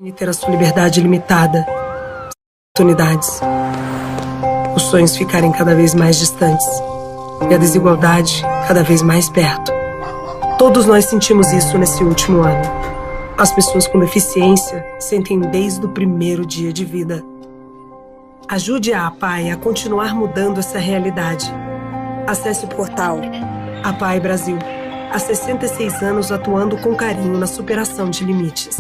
E ter a sua liberdade limitada, oportunidades, os sonhos ficarem cada vez mais distantes e a desigualdade cada vez mais perto. Todos nós sentimos isso nesse último ano. As pessoas com deficiência sentem desde o primeiro dia de vida. Ajude a APAE a continuar mudando essa realidade. Acesse o portal APAE Brasil. Há 66 anos atuando com carinho na superação de limites.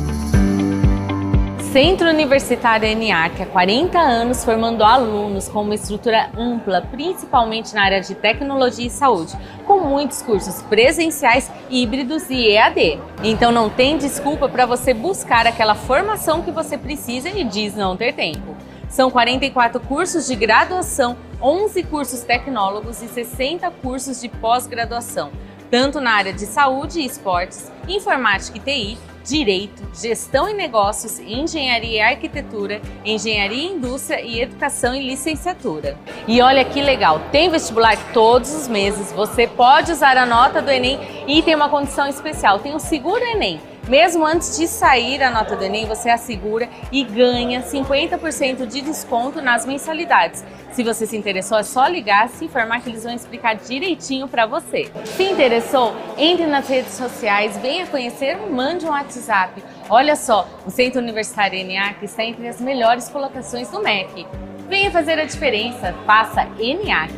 Centro Universitário ENIAC, há 40 anos formando alunos com uma estrutura ampla, principalmente na área de tecnologia e saúde, com muitos cursos presenciais, híbridos e EAD. Então não tem desculpa para você buscar aquela formação que você precisa e diz não ter tempo. São 44 cursos de graduação, 11 cursos tecnólogos e 60 cursos de pós-graduação, tanto na área de saúde e esportes, informática e TI, Direito, Gestão e Negócios, Engenharia e Arquitetura, Engenharia e Indústria e Educação e Licenciatura. E olha que legal, tem vestibular todos os meses, você pode usar a nota do Enem e tem uma condição especial, tem o Seguro Enem. Mesmo antes de sair a nota do Enem, você assegura e ganha 50% de desconto nas mensalidades. Se você se interessou, é só ligar, se informar que eles vão explicar direitinho para você. Se interessou, entre nas redes sociais, venha conhecer, mande um WhatsApp. Olha só, o Centro Universitário ENIAC está entre as melhores colocações do MEC. Venha fazer a diferença, faça ENIAC.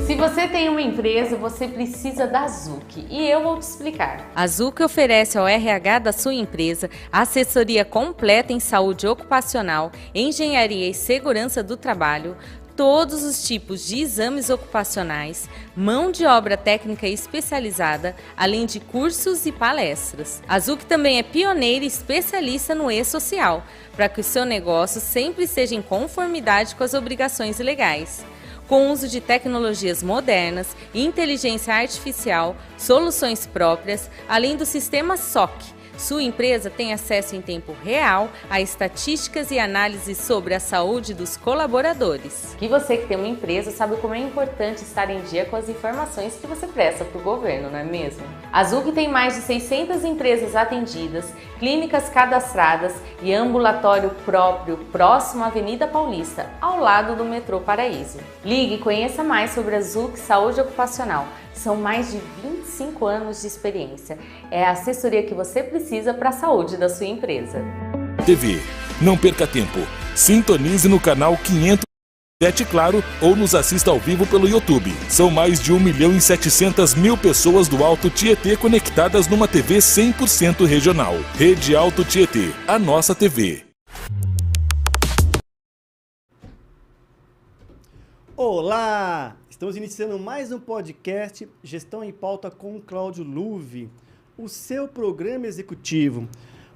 Se você tem uma empresa, você precisa da Zuc e eu vou te explicar. A Zuc oferece ao RH da sua empresa assessoria completa em saúde ocupacional, engenharia e segurança do trabalho, todos os tipos de exames ocupacionais, mão de obra técnica especializada, além de cursos e palestras. A Zuc também é pioneira e especialista no e-social, para que o seu negócio sempre esteja em conformidade com as obrigações legais. Com uso de tecnologias modernas, inteligência artificial, soluções próprias, além do sistema SOC. Sua empresa tem acesso em tempo real a estatísticas e análises sobre a saúde dos colaboradores. E você que tem uma empresa sabe como é importante estar em dia com as informações que você presta para o governo, não é mesmo? A Zuc tem mais de 600 empresas atendidas, clínicas cadastradas e ambulatório próprio próximo à Avenida Paulista, ao lado do metrô Paraíso. Ligue e conheça mais sobre a Zuc Saúde Ocupacional. São mais de 25 anos de experiência. É a assessoria que você precisa para a saúde da sua empresa. TV. Não perca tempo. Sintonize no canal 507 Claro ou nos assista ao vivo pelo YouTube. São mais de 1.700.000 pessoas do Alto Tietê conectadas numa TV 100% regional. Rede Alto Tietê, a nossa TV. Olá! Estamos iniciando mais um podcast Gestão em Pauta com o Cláudio Luve, o seu programa executivo.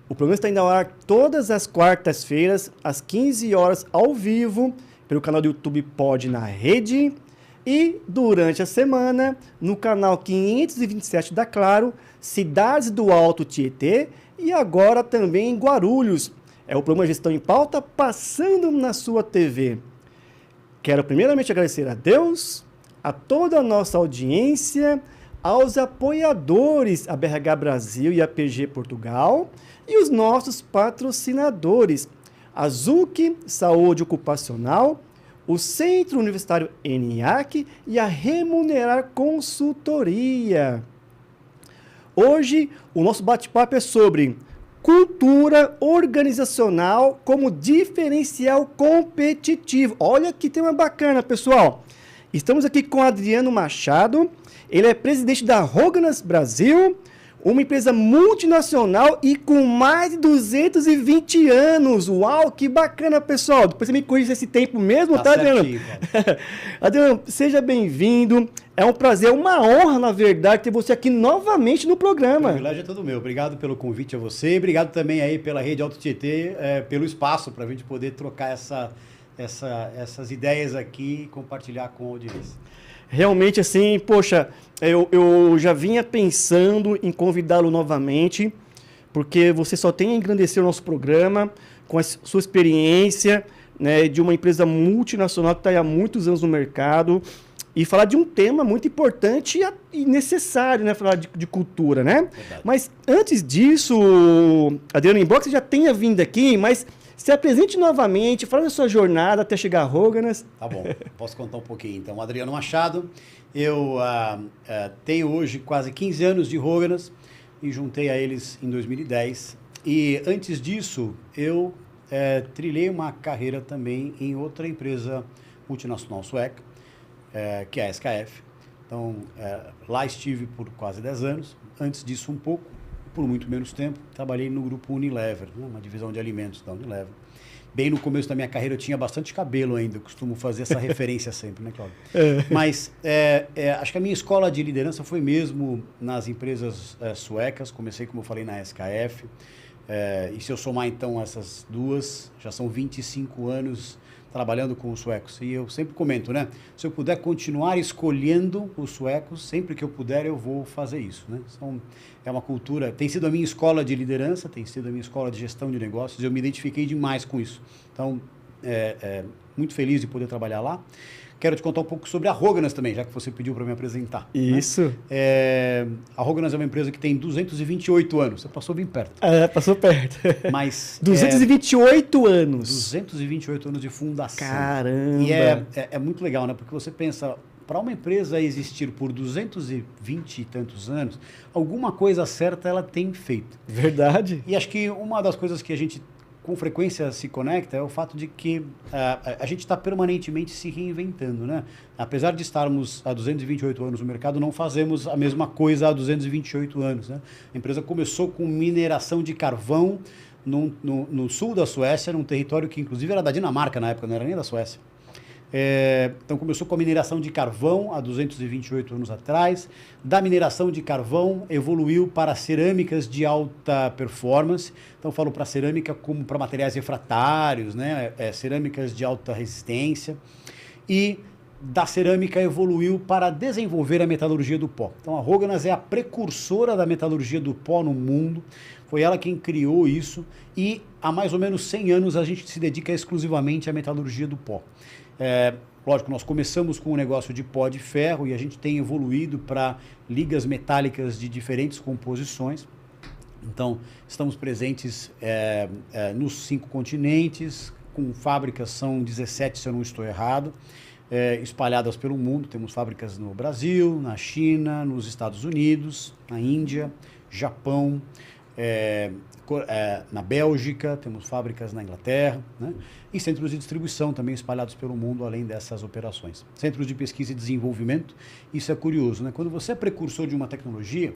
O programa está indo ao ar todas as quartas-feiras, às 15 horas, ao vivo, pelo canal do YouTube Pod na Rede e durante a semana no canal 527 da Claro, Cidades do Alto Tietê e agora também em Guarulhos. É o programa Gestão em Pauta passando na sua TV. Quero primeiramente agradecer a Deus, a toda a nossa audiência, aos apoiadores, a BRH Brasil e a PG Portugal, e os nossos patrocinadores, a Zuc Saúde Ocupacional, o Centro Universitário ENIAC e a Remunerar Consultoria. Hoje, o nosso bate-papo é sobre cultura organizacional como diferencial competitivo. Olha que tema bacana, pessoal. Estamos aqui com Adriano Machado. Ele é presidente da Roganas Brasil, uma empresa multinacional e com mais de 220 anos. Uau, que bacana, pessoal. Depois você me corrige esse tempo mesmo, tá, Adriano? Adriano, seja bem-vindo. É um prazer, uma honra, na verdade, ter você aqui novamente no programa. O privilégio é todo meu. Obrigado pelo convite a você. Obrigado também aí pela Rede Alto Tietê, pelo espaço para a gente poder trocar essas ideias aqui e compartilhar com a audiência. Realmente, assim, poxa, eu já vinha pensando em convidá-lo novamente, porque você só tem a engrandecer o nosso programa com a sua experiência, né, de uma empresa multinacional que está há muitos anos no mercado. e falar de um tema muito importante e necessário, né? Falar de cultura, né? Verdade. Mas antes disso, Adriano, embora você já tenha vindo aqui, mas se apresente novamente, fala da sua jornada até chegar a Hóganas. Tá bom, posso contar um pouquinho. Então, Adriano Machado, eu tenho hoje quase 15 anos de Hóganas e juntei a eles em 2010. E antes disso, eu trilhei uma carreira também em outra empresa multinacional sueca, que é a SKF. Então, lá estive por quase 10 anos. Antes disso, um pouco, por muito menos tempo, trabalhei no grupo Unilever, né, uma divisão de alimentos da Unilever. Bem no começo da minha carreira eu tinha bastante cabelo ainda, eu costumo fazer essa referência sempre, né, Cláudio? Mas acho que a minha escola de liderança foi mesmo nas empresas suecas. Comecei, como eu falei, na SKF. E se eu somar então essas duas, já são 25 anos trabalhando com os suecos. E eu sempre comento, né? Se eu puder continuar escolhendo os suecos, sempre que eu puder, eu vou fazer isso, né? É uma cultura, tem sido a minha escola de liderança, tem sido a minha escola de gestão de negócios, eu me identifiquei demais com isso. Então, muito feliz de poder trabalhar lá. Quero te contar um pouco sobre a Hóganas também, já que você pediu para me apresentar. Isso. Né? A Hóganas é uma empresa que tem 228 anos. Você passou bem perto. Passou perto. Mas 228 anos. 228 anos de fundação. Caramba. E é muito legal, né? Porque você pensa, para uma empresa existir por 220 e tantos anos, alguma coisa certa ela tem feito. Verdade. E acho que uma das coisas que a gente com frequência se conecta é o fato de que a gente está permanentemente se reinventando, né? Apesar de estarmos há 228 anos no mercado, não fazemos a mesma coisa há 228 anos, né? A empresa começou com mineração de carvão no sul da Suécia, num território que inclusive era da Dinamarca na época, não era nem da Suécia. Então começou com a mineração de carvão há 228 anos atrás. Da mineração de carvão evoluiu para cerâmicas de alta performance. Então falo para cerâmica como para materiais refratários, né? Cerâmicas de alta resistência. E da cerâmica evoluiu para desenvolver a metalurgia do pó. Então a Hóganas é a precursora da metalurgia do pó no mundo. Foi ela quem criou isso e há mais ou menos 100 anos a gente se dedica exclusivamente à metalurgia do pó. Lógico, nós começamos com o negócio de pó de ferro e a gente tem evoluído para ligas metálicas de diferentes composições. Então, estamos presentes nos 5 continentes, com fábricas, são 17, se eu não estou errado, espalhadas pelo mundo. Temos fábricas no Brasil, na China, nos Estados Unidos, na Índia, Japão, na Bélgica, temos fábricas na Inglaterra, né? E centros de distribuição também espalhados pelo mundo, além dessas operações. Centros de pesquisa e desenvolvimento, isso é curioso, né? Quando você é precursor de uma tecnologia,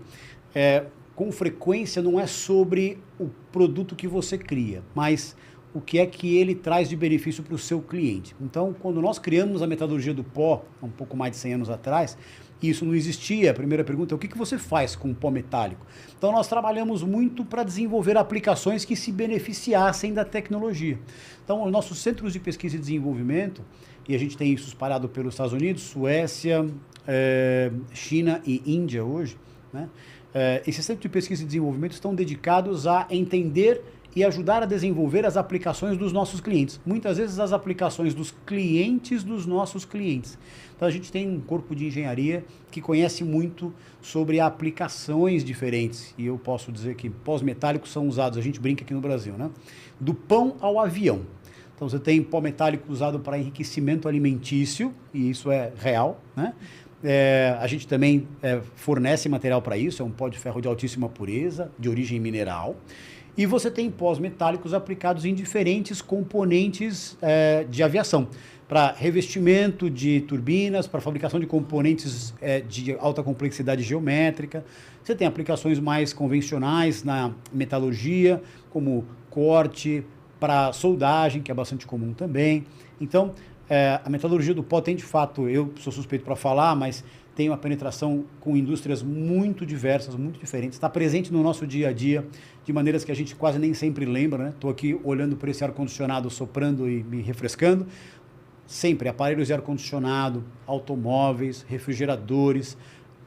com frequência não é sobre o produto que você cria, mas o que é que ele traz de benefício para o seu cliente. Então, quando nós criamos a metalurgia do pó, há um pouco mais de 100 anos atrás, isso não existia. A primeira pergunta é: o que você faz com pó metálico? Então, nós trabalhamos muito para desenvolver aplicações que se beneficiassem da tecnologia. Então, os nossos centros de pesquisa e desenvolvimento, e a gente tem isso espalhado pelos Estados Unidos, Suécia, China e Índia hoje, né? Esses centros de pesquisa e desenvolvimento estão dedicados a entender e ajudar a desenvolver as aplicações dos nossos clientes. Muitas vezes as aplicações dos clientes dos nossos clientes. Então a gente tem um corpo de engenharia que conhece muito sobre aplicações diferentes. E eu posso dizer que pós metálicos são usados, a gente brinca aqui no Brasil, né? Do pão ao avião. Então você tem pó metálico usado para enriquecimento alimentício, e isso é real, né? A gente também fornece material para isso, é um pó de ferro de altíssima pureza, de origem mineral. E você tem pós metálicos aplicados em diferentes componentes de aviação, para revestimento de turbinas, para fabricação de componentes de alta complexidade geométrica. Você tem aplicações mais convencionais na metalurgia, como corte, para soldagem, que é bastante comum também. Então, a metalurgia do pó tem, de fato, eu sou suspeito para falar, mas tem uma penetração com indústrias muito diversas, muito diferentes. Está presente no nosso dia a dia, de maneiras que a gente quase nem sempre lembra, né? Estou aqui olhando para esse ar-condicionado, soprando e me refrescando. Sempre aparelhos de ar-condicionado, automóveis, refrigeradores,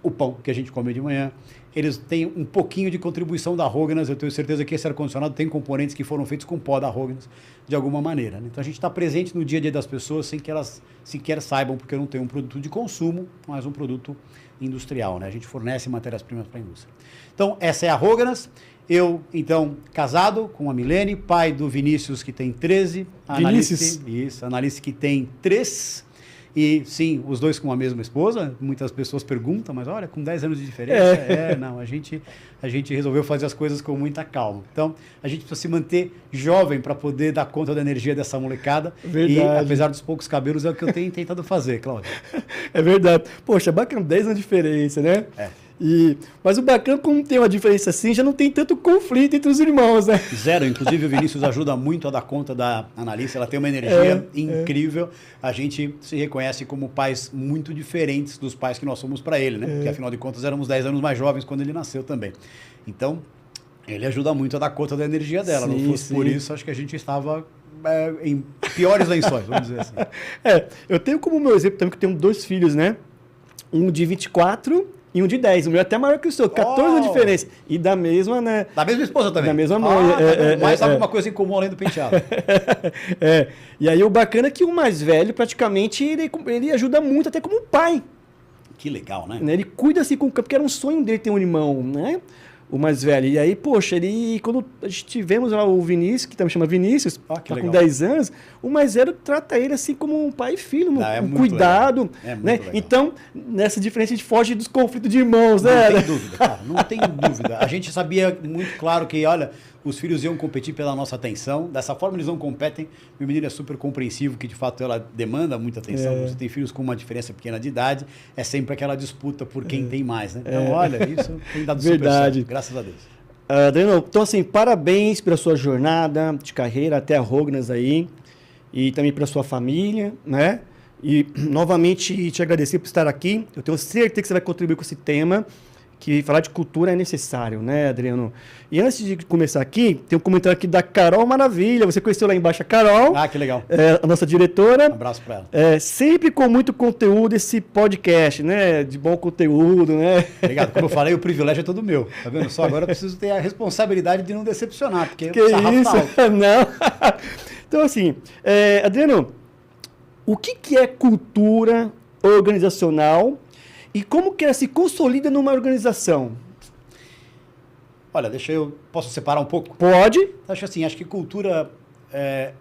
o pão que a gente come de manhã. Eles têm um pouquinho de contribuição da Höganäs. Eu tenho certeza que esse ar-condicionado tem componentes que foram feitos com pó da Höganäs, de alguma maneira, né? Então a gente está presente no dia a dia das pessoas sem que elas sequer saibam, porque não tem um produto de consumo, mas um produto industrial, né? A gente fornece matérias-primas para a indústria. Então, essa é a Höganäs. Eu, então, casado com a Milene, pai do Vinícius, que tem 13. Vinícius? Isso, a Analice, que tem 3. E, sim, os dois com a mesma esposa. Muitas pessoas perguntam, mas olha, com 10 anos de diferença. Não, a gente resolveu fazer as coisas com muita calma. Então, a gente precisa se manter jovem para poder dar conta da energia dessa molecada. Verdade. E, apesar dos poucos cabelos, é o que eu tenho tentado fazer, Cláudio. É verdade. Poxa, bacana, 10 anos de diferença, né? Mas o bacana, como tem uma diferença assim, já não tem tanto conflito entre os irmãos, né? Zero. Inclusive, o Vinícius ajuda muito a dar conta da Analice. Ela tem uma energia incrível. A gente se reconhece como pais muito diferentes dos pais que nós somos para ele, né? Porque, afinal de contas, éramos 10 anos mais jovens quando ele nasceu também. Então, ele ajuda muito a dar conta da energia dela. Sim, não fosse por isso, acho que a gente estava em piores lençóis, vamos dizer assim. Eu tenho como meu exemplo também que eu tenho 2 filhos, né? Um de 24 e um de 10. O meu é até maior que o seu, 14 anos de diferença. E da mesma, né? Da mesma esposa também? Da mesma mãe. Mas alguma coisa em comum além do penteado. E aí o bacana é que o mais velho, praticamente, ele ajuda muito, até como pai. Que legal, né? Ele cuida assim com o campo, porque era um sonho dele ter um irmão, né? O mais velho. E aí, poxa, quando a gente tivemos lá o Vinícius, que também chama Vinícius, tá com 10 anos, o mais velho trata ele assim como um pai e filho, um cuidado. Né? Então, nessa diferença, a gente foge dos conflitos de irmãos, né? Não tem dúvida, cara, não tem dúvida. A gente sabia muito claro que, olha, os filhos iam competir pela nossa atenção. Dessa forma, eles não competem. Meu menino é super compreensivo, que de fato ela demanda muita atenção. Você tem filhos com uma diferença pequena de idade, é sempre aquela disputa por quem tem mais, né? Então, olha, isso tem dado super certo, graças a Deus. Adriano, então assim, parabéns pela sua jornada de carreira até a Höganäs aí, e também pela sua família, né? E novamente te agradecer por estar aqui. Eu tenho certeza que você vai contribuir com esse tema, que falar de cultura é necessário, né, Adriano? E antes de começar aqui, tem um comentário aqui da Carol Maravilha. Você conheceu lá embaixo a Carol. Ah, que legal. A nossa diretora. Um abraço para ela. Sempre com muito conteúdo esse podcast, né? De bom conteúdo, né? Obrigado. Como eu falei, o privilégio é todo meu. Tá vendo só? Agora eu preciso ter a responsabilidade de não decepcionar, porque que isso? Não. Então, assim, Adriano, o que é cultura organizacional e como que ela se consolida numa organização? Olha, posso separar um pouco? Pode. Acho que cultura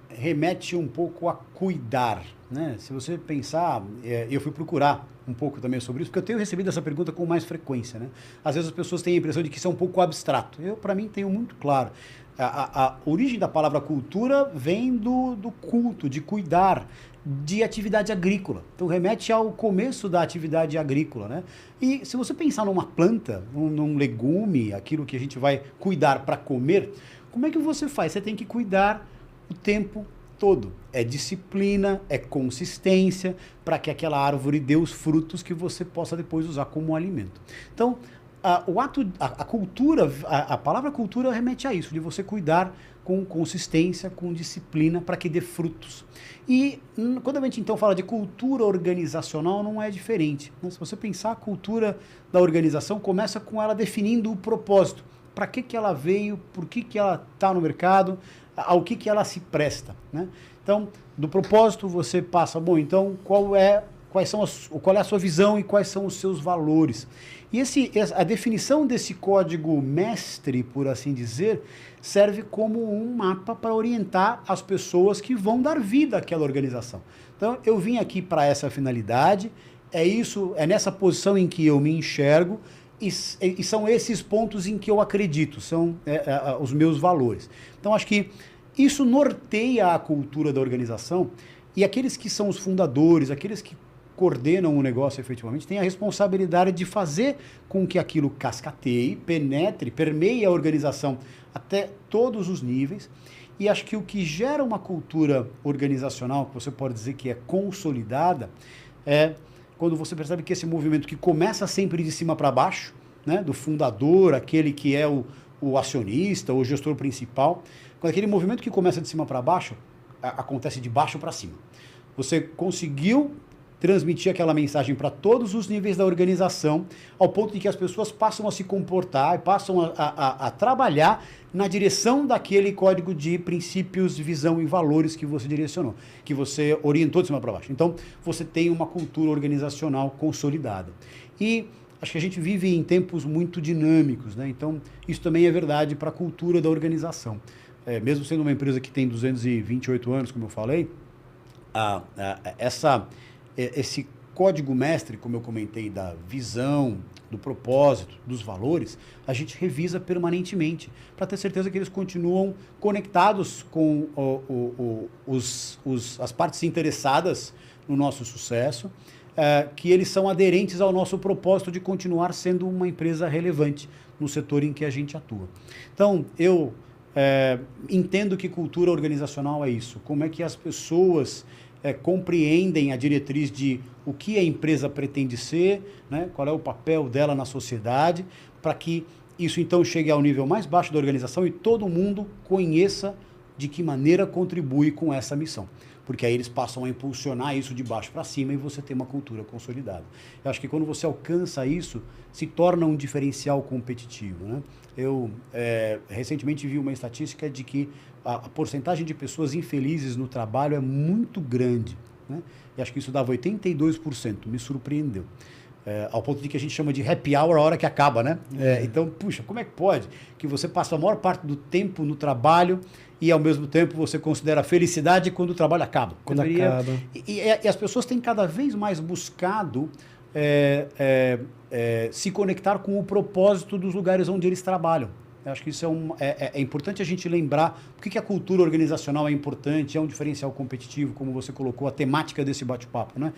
remete um pouco a cuidar, né? Se você pensar, eu fui procurar um pouco também sobre isso, porque eu tenho recebido essa pergunta com mais frequência, né? Às vezes as pessoas têm a impressão de que isso é um pouco abstrato. Para mim, tenho muito claro. A origem da palavra cultura vem do culto, de cuidar, de atividade agrícola. Então, remete ao começo da atividade agrícola, né? E se você pensar numa planta, num legume, aquilo que a gente vai cuidar para comer, como é que você faz? Você tem que cuidar o tempo todo. É disciplina, é consistência, para que aquela árvore dê os frutos que você possa depois usar como alimento. Então, a cultura, a palavra cultura remete a isso, de você cuidar com consistência, com disciplina, para que dê frutos. E quando a gente então fala de cultura organizacional, não é diferente, né? Se você pensar, a cultura da organização começa com ela definindo o propósito. Para que ela veio, por que ela está no mercado, ao que ela se presta, né? Então, do propósito você passa, então qual é a sua visão e quais são os seus valores. E a definição desse código mestre, por assim dizer, serve como um mapa para orientar as pessoas que vão dar vida àquela organização. Então, eu vim aqui para essa finalidade, é nessa posição em que eu me enxergo, e são esses pontos em que eu acredito, são os meus valores. Então, acho que isso norteia a cultura da organização, e aqueles que são os fundadores, aqueles que coordenam o negócio efetivamente, têm a responsabilidade de fazer com que aquilo cascateie, penetre, permeie a organização até todos os níveis. E acho que o que gera uma cultura organizacional, que você pode dizer que é consolidada, é quando você percebe que esse movimento que começa sempre de cima para baixo, né, do fundador, aquele que é o acionista, o gestor principal, quando aquele movimento que começa de cima para baixo, acontece de baixo para cima. Você conseguiu transmitir aquela mensagem para todos os níveis da organização, ao ponto de que as pessoas passam a se comportar e passam a trabalhar na direção daquele código de princípios, visão e valores que você direcionou, que você orientou de cima para baixo. Então, você tem uma cultura organizacional consolidada. E acho que a gente vive em tempos muito dinâmicos, né? Então, isso também é verdade para a cultura da organização. Mesmo sendo uma empresa que tem 228 anos, como eu falei, esse código mestre, como eu comentei, da visão, do propósito, dos valores, a gente revisa permanentemente para ter certeza que eles continuam conectados com as partes interessadas no nosso sucesso, que eles são aderentes ao nosso propósito de continuar sendo uma empresa relevante no setor em que a gente atua. Então, eu entendo que cultura organizacional é isso. Como é que as pessoas compreendem a diretriz de o que a empresa pretende ser, né? Qual é o papel dela na sociedade, para que isso então chegue ao nível mais baixo da organização e todo mundo conheça de que maneira contribui com essa missão. Porque aí eles passam a impulsionar isso de baixo para cima e você tem uma cultura consolidada. Eu acho que quando você alcança isso, se torna um diferencial competitivo, né? Eu recentemente vi uma estatística de que a porcentagem de pessoas infelizes no trabalho é muito grande, né? E acho que isso dava 82%, me surpreendeu. Ao ponto de que a gente chama de happy hour a hora que acaba, né? Então, puxa, como é que pode que você passa a maior parte do tempo no trabalho e, ao mesmo tempo, você considera a felicidade quando o trabalho acaba? Quando acaba. E as pessoas têm cada vez mais buscado se conectar com o propósito dos lugares onde eles trabalham. Eu acho que isso é importante a gente lembrar por que a cultura organizacional é importante, é um diferencial competitivo, como você colocou, a temática desse bate-papo, né?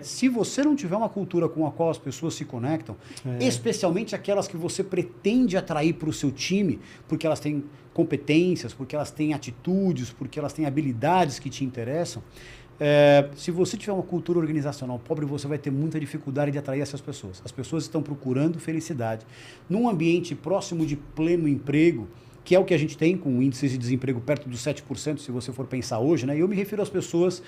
Se você não tiver uma cultura com a qual as pessoas se conectam, especialmente aquelas que você pretende atrair para o seu time, porque elas têm competências, porque elas têm atitudes, porque elas têm habilidades que te interessam, se você tiver uma cultura organizacional pobre, você vai ter muita dificuldade de atrair essas pessoas. As pessoas estão procurando felicidade num ambiente próximo de pleno emprego, que é o que a gente tem, com índices de desemprego perto dos 7%, se você for pensar hoje, né? E eu me refiro às pessoas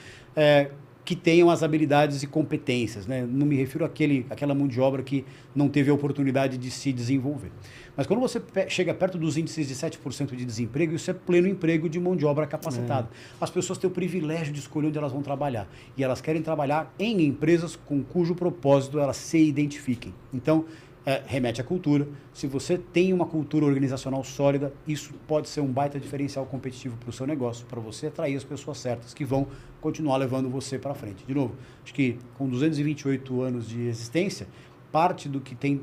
que tenham as habilidades e competências, né? Não me refiro àquela mão de obra que não teve a oportunidade de se desenvolver. Mas quando você chega perto dos índices de 7% de desemprego, isso é pleno emprego de mão de obra capacitada. As pessoas têm o privilégio de escolher onde elas vão trabalhar. E elas querem trabalhar em empresas com cujo propósito elas se identifiquem. Então, remete à cultura. Se você tem uma cultura organizacional sólida, isso pode ser um baita diferencial competitivo para o seu negócio, para você atrair as pessoas certas que vão continuar levando você para frente. De novo, acho que com 228 anos de existência, parte do que tem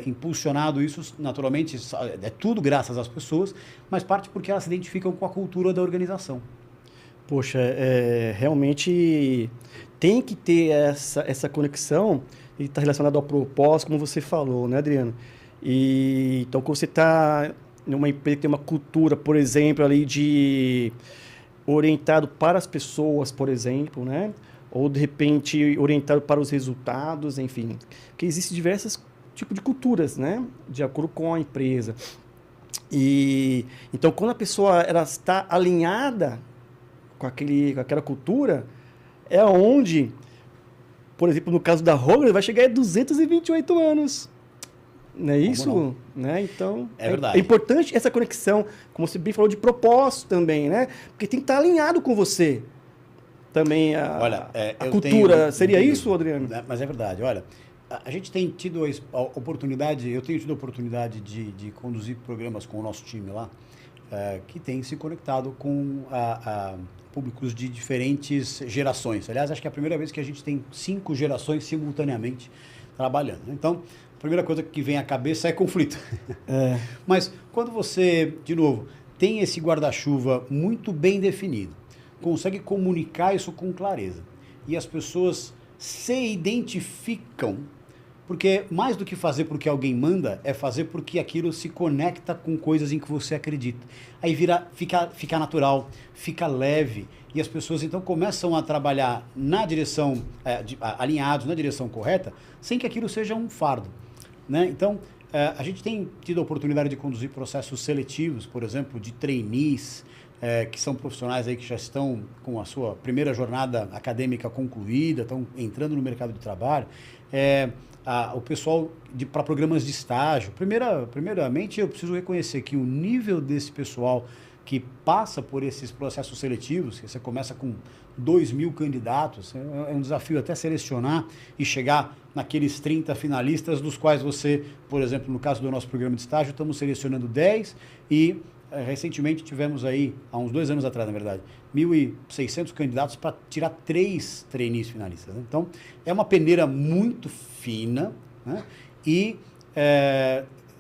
impulsionado isso, naturalmente, é tudo graças às pessoas, mas parte porque elas se identificam com a cultura da organização. Poxa, realmente tem que ter essa conexão e está relacionado ao propósito, como você falou, né, Adriano? E então, quando você está numa empresa que tem uma cultura, por exemplo, ali de orientado para as pessoas, por exemplo, né? Ou de repente orientado para os resultados, enfim, porque existem diversos tipos de culturas, né? De acordo com a empresa. E então, quando a pessoa ela está alinhada com aquela cultura, é onde, por exemplo, no caso da Hogger, vai chegar a 228 anos. Não é isso? Não? Né? Então, verdade. É importante essa conexão, como você bem falou, de propósito também, né? Porque tem que estar alinhado com você. Também a cultura. Seria isso, Adriano? Mas é verdade. Olha, a gente tem tido a oportunidade, eu tenho tido a oportunidade de conduzir programas com o nosso time lá, que tem se conectado com públicos de diferentes gerações. Aliás, acho que é a primeira vez que a gente tem 5 gerações simultaneamente trabalhando. Então, a primeira coisa que vem à cabeça é conflito. Mas quando você, de novo, tem esse guarda-chuva muito bem definido, consegue comunicar isso com clareza, e as pessoas se identificam, porque mais do que fazer porque alguém manda, é fazer porque aquilo se conecta com coisas em que você acredita. Aí fica natural, fica leve, e as pessoas então começam a trabalhar na direção, alinhados na direção correta, sem que aquilo seja um fardo, né? Então, a gente tem tido a oportunidade de conduzir processos seletivos, por exemplo, de trainees, que são profissionais aí que já estão com a sua primeira jornada acadêmica concluída, estão entrando no mercado de trabalho, o pessoal para programas de estágio. Primeiramente, eu preciso reconhecer que o nível desse pessoal que passa por esses processos seletivos, que você começa com 2.000 candidatos, é um desafio até selecionar e chegar naqueles 30 finalistas, dos quais você, por exemplo, no caso do nosso programa de estágio, estamos selecionando 10 e recentemente tivemos aí, há uns 2 anos atrás, na verdade, 1.600 candidatos para tirar 3 trainees finalistas, né? Então, é uma peneira muito fina, né? E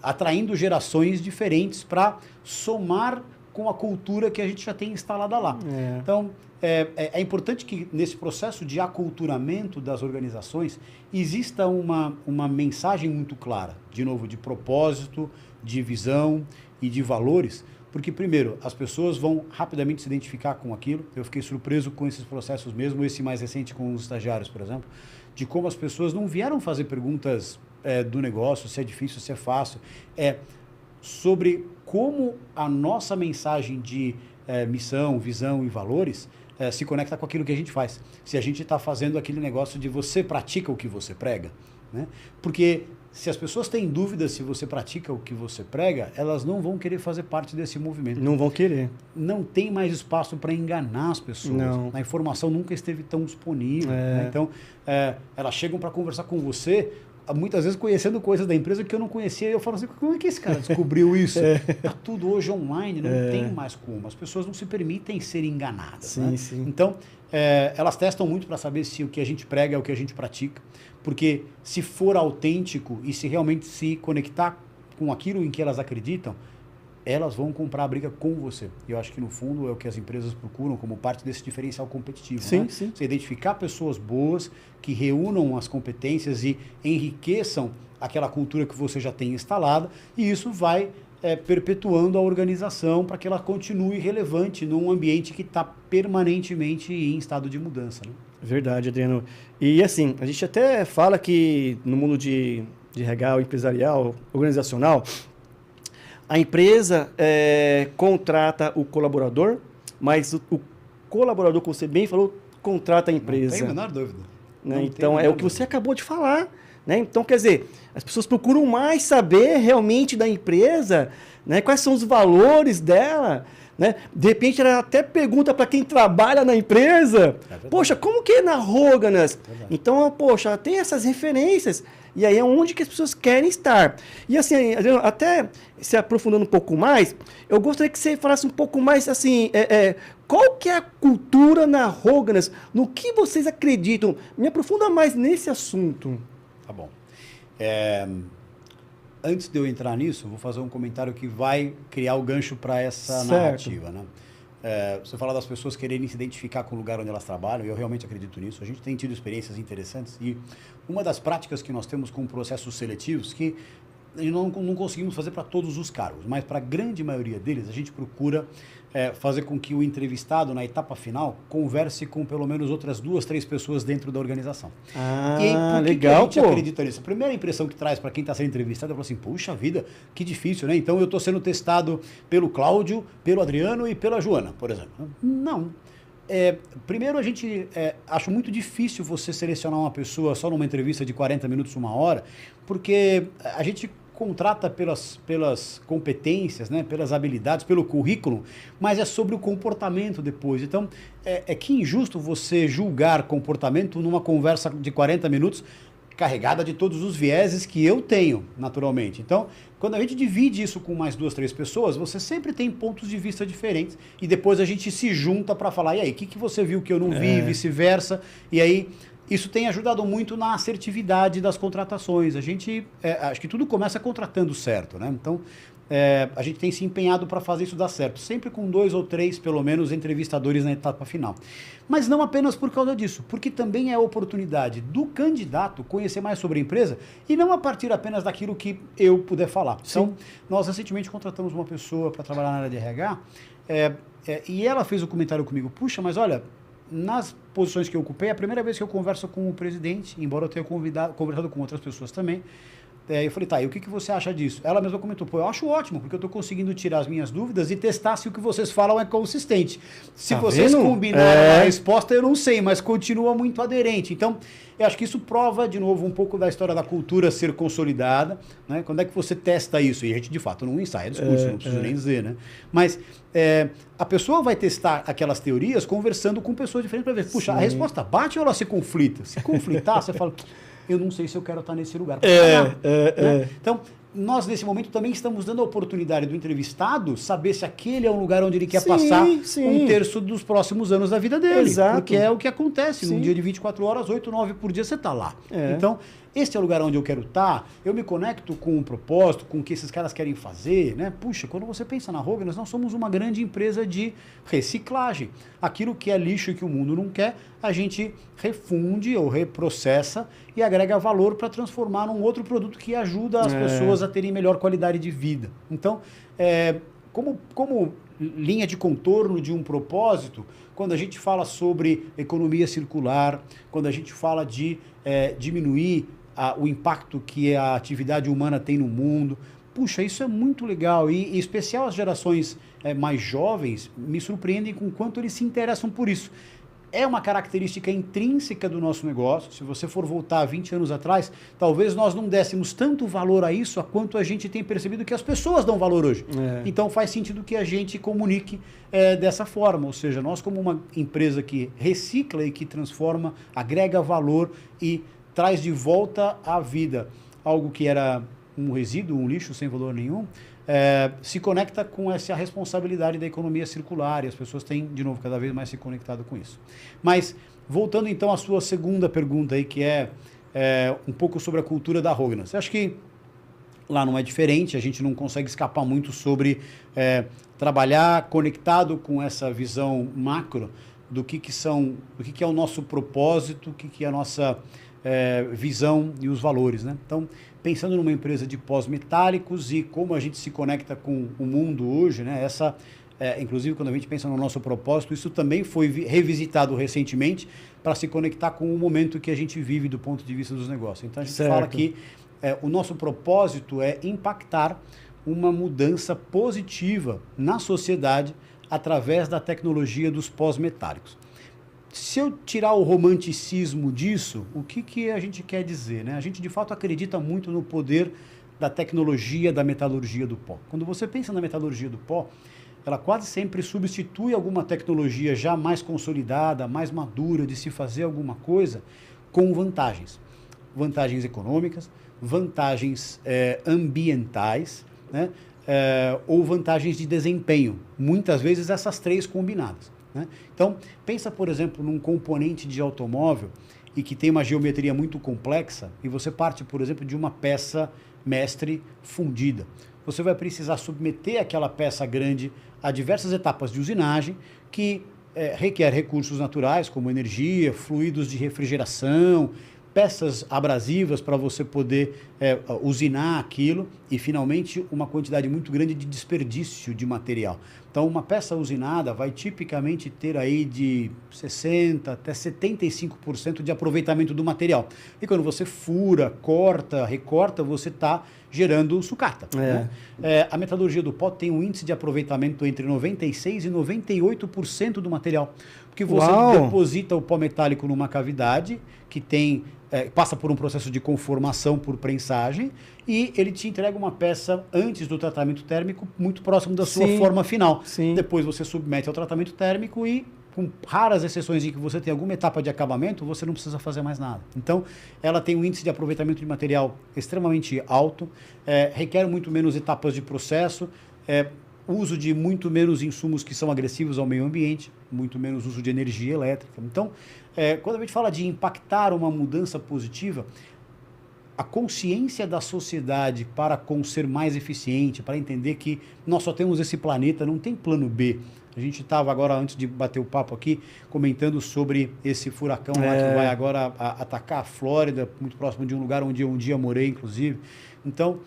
atraindo gerações diferentes para somar com a cultura que a gente já tem instalada lá. Então, é importante que nesse processo de aculturamento das organizações exista uma mensagem muito clara, de novo, de propósito, de visão e de valores, porque, primeiro, as pessoas vão rapidamente se identificar com aquilo. Eu fiquei surpreso com esses processos mesmo, esse mais recente com os estagiários, por exemplo, de como as pessoas não vieram fazer perguntas do negócio, se é difícil, se é fácil, sobre como a nossa mensagem de missão, visão e valores se conecta com aquilo que a gente faz. Se a gente está fazendo aquele negócio de você pratica o que você prega, né? Porque se as pessoas têm dúvidas se você pratica o que você prega, elas não vão querer fazer parte desse movimento. Não vão querer. Não tem mais espaço para enganar as pessoas. Não. A informação nunca esteve tão disponível. Né? Então, elas chegam para conversar com você, muitas vezes conhecendo coisas da empresa que eu não conhecia, e eu falo assim, como é que esse cara descobriu isso? Está tudo hoje online, não tem mais como. As pessoas não se permitem ser enganadas. Sim, né? sim. Então, elas testam muito para saber se o que a gente prega é o que a gente pratica, porque se for autêntico e se realmente se conectar com aquilo em que elas acreditam, elas vão comprar a briga com você. E eu acho que, no fundo, é o que as empresas procuram como parte desse diferencial competitivo. Sim, né? sim. Você identificar pessoas boas que reúnam as competências e enriqueçam aquela cultura que você já tem instalada, e isso vai perpetuando a organização para que ela continue relevante num ambiente que está permanentemente em estado de mudança. Né? Verdade, Adriano. E assim, a gente até fala que no mundo de RH, empresarial, organizacional, a empresa contrata o colaborador, mas o colaborador, como você bem falou, contrata a empresa. Não tem a menor dúvida. Né? Então, é o que você acabou de falar. Né? Então, quer dizer, as pessoas procuram mais saber realmente da empresa, né? Quais são os valores dela. Né? De repente, ela até pergunta para quem trabalha na empresa, poxa, como que é na Höganäs? Então, poxa, tem essas referências. E aí é onde que as pessoas querem estar. E assim, Adriano, até se aprofundando um pouco mais, eu gostaria que você falasse um pouco mais assim, qual que é a cultura na Höganäs? No que vocês acreditam? Me aprofunda mais nesse assunto. Tá bom. Antes de eu entrar nisso, vou fazer um comentário que vai criar o gancho para essa narrativa. Né? Você fala das pessoas quererem se identificar com o lugar onde elas trabalham, e eu realmente acredito nisso. A gente tem tido experiências interessantes, e uma das práticas que nós temos com processos seletivos, que não conseguimos fazer para todos os cargos, mas para a grande maioria deles, a gente procura fazer com que o entrevistado, na etapa final, converse com pelo menos outras 2, 3 pessoas dentro da organização. Ah, e aí, por legal, que a gente acredita nisso? A primeira impressão que traz para quem está sendo entrevistado é falar assim, puxa vida, que difícil, né? Então eu estou sendo testado pelo Cláudio, pelo Adriano e pela Joana, por exemplo. Não. Primeiro, a gente acha muito difícil você selecionar uma pessoa só numa entrevista de 40 minutos, 1 hora, porque a gente contrata pelas competências, né, pelas habilidades, pelo currículo, mas é sobre o comportamento depois. Então, que injusto você julgar comportamento numa conversa de 40 minutos carregada de todos os vieses que eu tenho, naturalmente. Então, quando a gente divide isso com mais 2, 3 pessoas, você sempre tem pontos de vista diferentes, e depois a gente se junta para falar, e aí, o que você viu que eu não vi, vice-versa, e aí isso tem ajudado muito na assertividade das contratações. A gente, acho que tudo começa contratando certo, né? Então, a gente tem se empenhado para fazer isso dar certo, sempre com 2 ou 3, pelo menos, entrevistadores na etapa final. Mas não apenas por causa disso, porque também é a oportunidade do candidato conhecer mais sobre a empresa e não a partir apenas daquilo que eu puder falar. Sim. Então, nós recentemente contratamos uma pessoa para trabalhar na área de RH e ela fez o comentário comigo, puxa, mas olha, nas posições que eu ocupei, é a primeira vez que eu converso com o presidente, embora eu tenha conversado com outras pessoas também, Eu falei, tá, e o que você acha disso? Ela mesma comentou, pô, eu acho ótimo, porque eu estou conseguindo tirar as minhas dúvidas e testar se o que vocês falam é consistente. Se vocês combinaram a resposta, eu não sei, mas continua muito aderente. Então, eu acho que isso prova, de novo, um pouco da história da cultura ser consolidada, né? Quando é que você testa isso? E a gente, de fato, não ensaia, é discurso, não preciso nem dizer, né? Mas a pessoa vai testar aquelas teorias conversando com pessoas diferentes para ver, puxa, a resposta bate ou ela se conflita? Se conflitar, você fala, eu não sei se eu quero estar nesse lugar. Né? Então, nós, nesse momento, também estamos dando a oportunidade do entrevistado saber se aquele é um lugar onde ele quer passar um terço dos próximos anos da vida dele. Exato. Porque é o que acontece. Num dia de 24 horas, 8, 9 por dia, você está lá. Então, este é o lugar onde eu quero estar, eu me conecto com um propósito, com o que esses caras querem fazer, né? Puxa, quando você pensa na Rogue, nós somos uma grande empresa de reciclagem. Aquilo que é lixo e que o mundo não quer, a gente refunde ou reprocessa e agrega valor para transformar num outro produto que ajuda as pessoas a terem melhor qualidade de vida. Então, como linha de contorno de um propósito, quando a gente fala sobre economia circular, quando a gente fala de diminuir o impacto que a atividade humana tem no mundo, puxa, isso é muito legal. E em especial as gerações mais jovens me surpreendem com o quanto eles se interessam por isso. É uma característica intrínseca do nosso negócio. Se você for voltar 20 anos atrás, talvez nós não dessemos tanto valor a isso a quanto a gente tem percebido que as pessoas dão valor hoje. Então faz sentido que a gente comunique dessa forma. Ou seja, nós como uma empresa que recicla e que transforma, agrega valor e traz de volta à vida algo que era um resíduo, um lixo sem valor nenhum, se conecta com essa responsabilidade da economia circular e as pessoas têm, de novo, cada vez mais se conectado com isso. Mas, voltando então à sua segunda pergunta aí, que é um pouco sobre a cultura da Rognance. Acho que lá não é diferente, a gente não consegue escapar muito sobre trabalhar conectado com essa visão macro do que é o nosso propósito, o que é a nossa visão e os valores, né? Então, pensando numa empresa de pós-metálicos e como a gente se conecta com o mundo hoje, né? Inclusive, quando a gente pensa no nosso propósito, isso também foi revisitado recentemente para se conectar com o momento que a gente vive do ponto de vista dos negócios. Então, a gente fala que o nosso propósito é impactar uma mudança positiva na sociedade através da tecnologia dos pós-metálicos. Se eu tirar o romanticismo disso, o que a gente quer dizer, né? A gente, de fato, acredita muito no poder da tecnologia da metalurgia do pó. Quando você pensa na metalurgia do pó, ela quase sempre substitui alguma tecnologia já mais consolidada, mais madura de se fazer alguma coisa, com vantagens. Vantagens econômicas, vantagens ambientais, né? Ou vantagens de desempenho. Muitas vezes essas três combinadas. Né? Então, pensa, por exemplo, num componente de automóvel e que tem uma geometria muito complexa e você parte, por exemplo, de uma peça mestre fundida. Você vai precisar submeter aquela peça grande a diversas etapas de usinagem que requer recursos naturais, como energia, fluidos de refrigeração, peças abrasivas para você poder usinar aquilo e, finalmente, uma quantidade muito grande de desperdício de material. Então, uma peça usinada vai tipicamente ter aí de 60% até 75% de aproveitamento do material. E quando você fura, corta, recorta, você está gerando sucata. Né? A metalurgia do pó tem um índice de aproveitamento entre 96% e 98% do material. Porque você deposita o pó metálico numa cavidade que tem... passa por um processo de conformação por prensagem e ele te entrega uma peça antes do tratamento térmico muito próximo da sua forma final. Depois você submete ao tratamento térmico e, com raras exceções em que você tem alguma etapa de acabamento, você não precisa fazer mais nada. Então, ela tem um índice de aproveitamento de material extremamente alto, requer muito menos etapas de processo, uso de muito menos insumos que são agressivos ao meio ambiente, muito menos uso de energia elétrica. Então, quando a gente fala de impactar uma mudança positiva, a consciência da sociedade para ser mais eficiente, para entender que nós só temos esse planeta, não tem plano B. A gente estava agora, antes de bater o papo aqui, comentando sobre esse furacão lá que vai agora atacar a Flórida, muito próximo de um lugar onde eu um dia morei, inclusive. Então,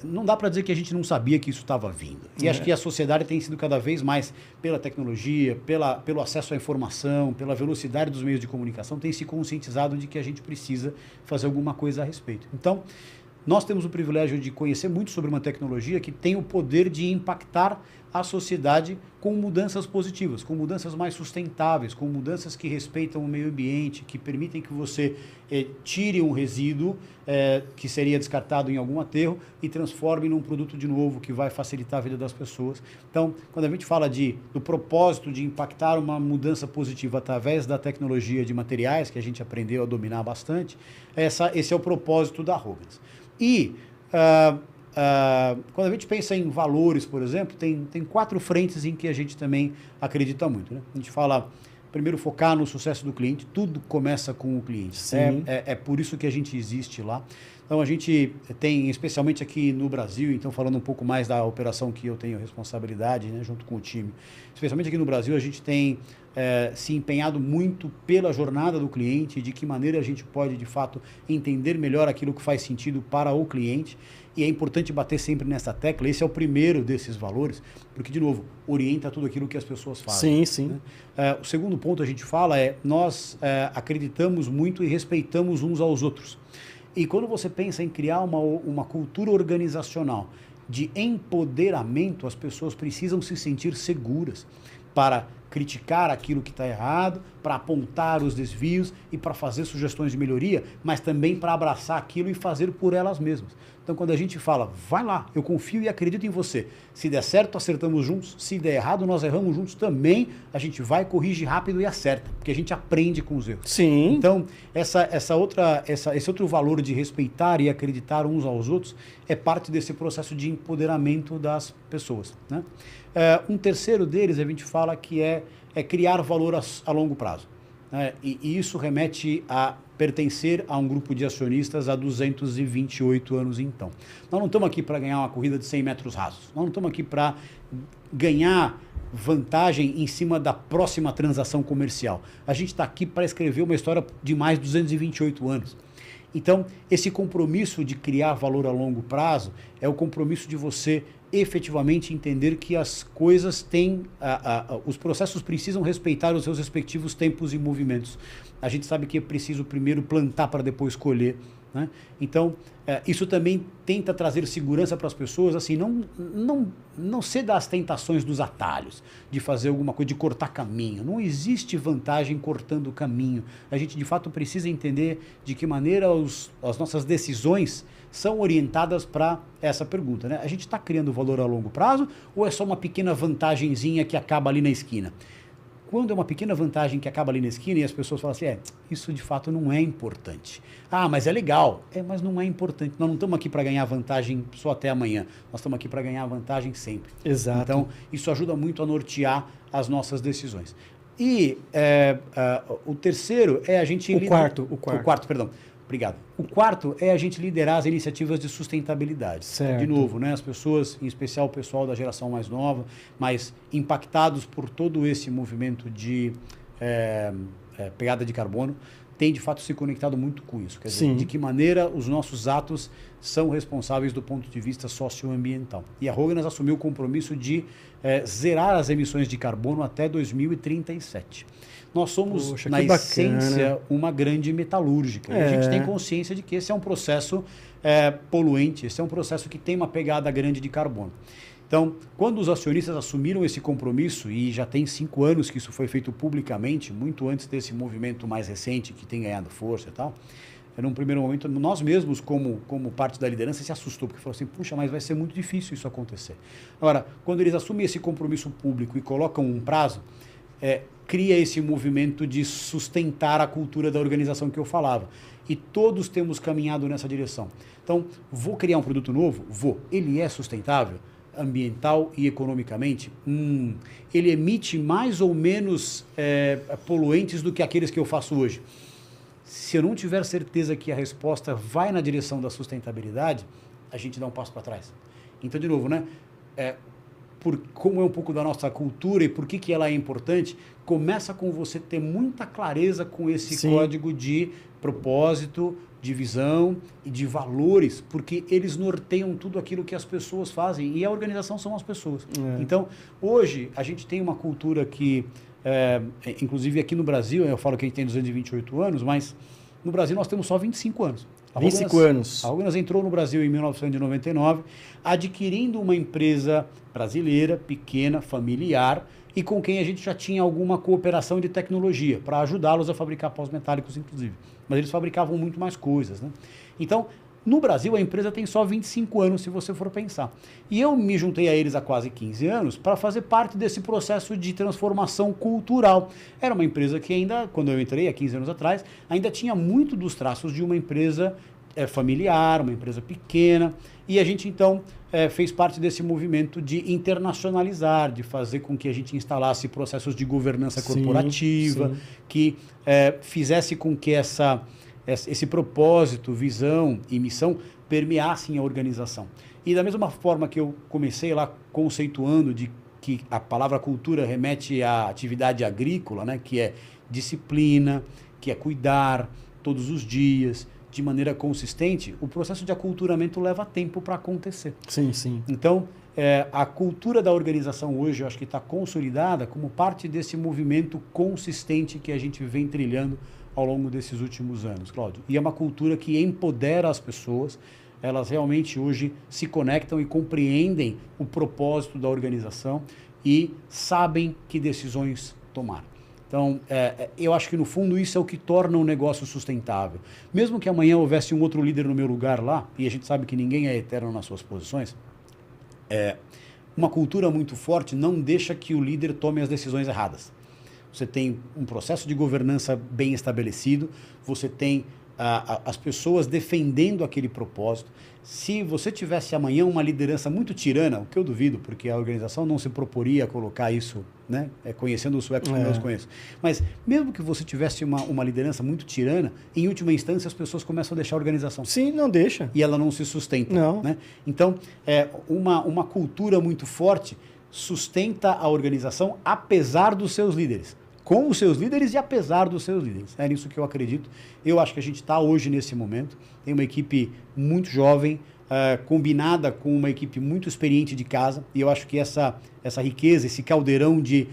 não dá para dizer que a gente não sabia que isso estava vindo. E acho que a sociedade tem sido cada vez mais, pela tecnologia, pelo acesso à informação, pela velocidade dos meios de comunicação, tem se conscientizado de que a gente precisa fazer alguma coisa a respeito. Então, nós temos o privilégio de conhecer muito sobre uma tecnologia que tem o poder de impactar a sociedade com mudanças positivas, com mudanças mais sustentáveis, com mudanças que respeitam o meio ambiente, que permitem que você tire um resíduo que seria descartado em algum aterro e transforme num produto de novo que vai facilitar a vida das pessoas. Então, quando a gente fala do propósito de impactar uma mudança positiva através da tecnologia de materiais, que a gente aprendeu a dominar bastante, esse é o propósito da Roganas. E quando a gente pensa em valores, por exemplo, tem 4 frentes em que a gente também acredita muito, né? A gente fala, primeiro, focar no sucesso do cliente. Tudo começa com o cliente. É por isso que a gente existe lá. Então, a gente tem, especialmente aqui no Brasil, então falando um pouco mais da operação que eu tenho responsabilidade, né, junto com o time, especialmente aqui no Brasil, a gente tem se empenhado muito pela jornada do cliente, de que maneira a gente pode, de fato, entender melhor aquilo que faz sentido para o cliente. E é importante bater sempre nessa tecla. Esse é o primeiro desses valores, porque, de novo, orienta tudo aquilo que as pessoas fazem. Sim. Né? O segundo ponto a gente fala nós acreditamos muito e respeitamos uns aos outros. E quando você pensa em criar uma cultura organizacional de empoderamento, as pessoas precisam se sentir seguras para criticar aquilo que está errado, para apontar os desvios e para fazer sugestões de melhoria, mas também para abraçar aquilo e fazer por elas mesmas. Então, quando a gente fala, vai lá, eu confio e acredito em você. Se der certo, acertamos juntos. Se der errado, nós erramos juntos também. A gente vai, corrige rápido e acerta, porque a gente aprende com os erros. Sim. Então, esse outro valor de respeitar e acreditar uns aos outros é parte desse processo de empoderamento das pessoas, né? Um terceiro deles, a gente fala que é criar valor a longo prazo. E isso remete a pertencer a um grupo de acionistas há 228 anos, então. Nós não estamos aqui para ganhar uma corrida de 100 metros rasos. Nós não estamos aqui para ganhar vantagem em cima da próxima transação comercial. A gente está aqui para escrever uma história de mais de 228 anos. Então, esse compromisso de criar valor a longo prazo é o compromisso de você efetivamente entender que as coisas têm, os processos precisam respeitar os seus respectivos tempos e movimentos. A gente sabe que é preciso primeiro plantar para depois colher, né? Então, isso também tenta trazer segurança para as pessoas, assim, não ceda às tentações dos atalhos, de fazer alguma coisa, de cortar caminho. Não existe vantagem cortando caminho. A gente, de fato, precisa entender de que maneira as nossas decisões são orientadas para essa pergunta, né? A gente está criando valor a longo prazo ou é só uma pequena vantagenzinha que acaba ali na esquina? Quando é uma pequena vantagem que acaba ali na esquina e as pessoas falam assim, isso de fato não é importante. Ah, mas é legal. Mas não é importante. Nós não estamos aqui para ganhar vantagem só até amanhã. Nós estamos aqui para ganhar vantagem sempre. Exato. Então, isso ajuda muito a nortear as nossas decisões. E o terceiro é a gente... O quarto, perdão. Obrigado. O quarto é a gente liderar as iniciativas de sustentabilidade. Certo. De novo, né, as pessoas, em especial o pessoal da geração mais nova, mas impactados por todo esse movimento de pegada de carbono, tem de fato se conectado muito com isso. Quer dizer, de que maneira os nossos atos são responsáveis do ponto de vista socioambiental. E a Roganas assumiu o compromisso de zerar as emissões de carbono até 2037. Nós somos, na essência, uma grande metalúrgica. E a gente tem consciência de que esse é um processo poluente, esse é um processo que tem uma pegada grande de carbono. Então, quando os acionistas assumiram esse compromisso, e já tem 5 anos que isso foi feito publicamente, muito antes desse movimento mais recente que tem ganhado força e tal, num primeiro momento, nós mesmos, como parte da liderança, se assustou, porque falou assim, puxa, mas vai ser muito difícil isso acontecer. Agora, quando eles assumem esse compromisso público e colocam um prazo, cria esse movimento de sustentar a cultura da organização que eu falava. E todos temos caminhado nessa direção. Então, vou criar um produto novo? Vou. Ele é sustentável? Ambiental e economicamente? Ele emite mais ou menos poluentes do que aqueles que eu faço hoje? Se eu não tiver certeza que a resposta vai na direção da sustentabilidade, a gente dá um passo para trás. Então, de novo, né? Como é um pouco da nossa cultura e por que ela é importante, começa com você ter muita clareza com esse código de propósito, de visão e de valores, porque eles norteiam tudo aquilo que as pessoas fazem, e a organização são as pessoas. Então, hoje, a gente tem uma cultura que, inclusive aqui no Brasil, eu falo que a gente tem 228 anos, mas no Brasil nós temos só 25 anos. 25 anos. A Ruganas entrou no Brasil em 1999, adquirindo uma empresa brasileira, pequena, familiar, e com quem a gente já tinha alguma cooperação de tecnologia, para ajudá-los a fabricar pós metálicos, inclusive. Mas eles fabricavam muito mais coisas, né? Então, no Brasil, a empresa tem só 25 anos, se você for pensar. E eu me juntei a eles há quase 15 anos para fazer parte desse processo de transformação cultural. Era uma empresa que ainda, quando eu entrei há 15 anos atrás, ainda tinha muito dos traços de uma empresa familiar, uma empresa pequena. E a gente, então, fez parte desse movimento de internacionalizar, de fazer com que a gente instalasse processos de governança corporativa, que fizesse com que esse propósito, visão e missão permeassem a organização. E da mesma forma que eu comecei lá conceituando de que a palavra cultura remete à atividade agrícola, né, que é disciplina, que é cuidar todos os dias, de maneira consistente, o processo de aculturamento leva tempo para acontecer. Sim, sim. Então, a cultura da organização hoje, eu acho que está consolidada como parte desse movimento consistente que a gente vem trilhando ao longo desses últimos anos, Cláudio. E é uma cultura que empodera as pessoas, elas realmente hoje se conectam e compreendem o propósito da organização e sabem que decisões tomar. Então, eu acho que no fundo isso é o que torna um negócio sustentável. Mesmo que amanhã houvesse um outro líder no meu lugar lá, e a gente sabe que ninguém é eterno nas suas posições, uma cultura muito forte não deixa que o líder tome as decisões erradas. Você tem um processo de governança bem estabelecido, você tem as pessoas defendendo aquele propósito. Se você tivesse amanhã uma liderança muito tirana, o que eu duvido, porque a organização não se proporia a colocar isso, né? Conhecendo os suecos como eu os conheço. Mas mesmo que você tivesse uma liderança muito tirana, em última instância as pessoas começam a deixar a organização. Sim, não deixa. E ela não se sustenta. Não. Né? Então, uma cultura muito forte sustenta a organização apesar dos seus líderes. Com os seus líderes e apesar dos seus líderes. É nisso que eu acredito. Eu acho que a gente está hoje nesse momento. Tem uma equipe muito jovem, combinada com uma equipe muito experiente de casa. E eu acho que essa riqueza, esse caldeirão de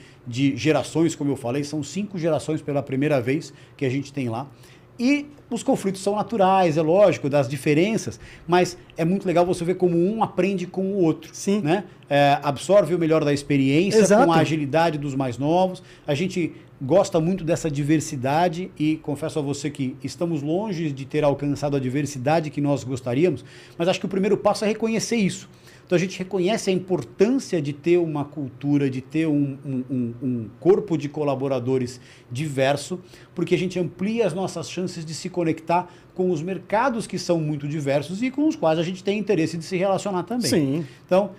gerações, como eu falei, são 5 gerações pela primeira vez que a gente tem lá. E os conflitos são naturais, é lógico, das diferenças, mas é muito legal você ver como um aprende com o outro. Sim. Né? Absorve o melhor da experiência, Exato. com a agilidade dos mais novos. A gente gosta muito dessa diversidade e confesso a você que estamos longe de ter alcançado a diversidade que nós gostaríamos, mas acho que o primeiro passo é reconhecer isso. Então a gente reconhece a importância de ter uma cultura, de ter um corpo de colaboradores diverso, porque a gente amplia as nossas chances de se conectar com os mercados que são muito diversos e com os quais a gente tem interesse de se relacionar também. Sim. Então,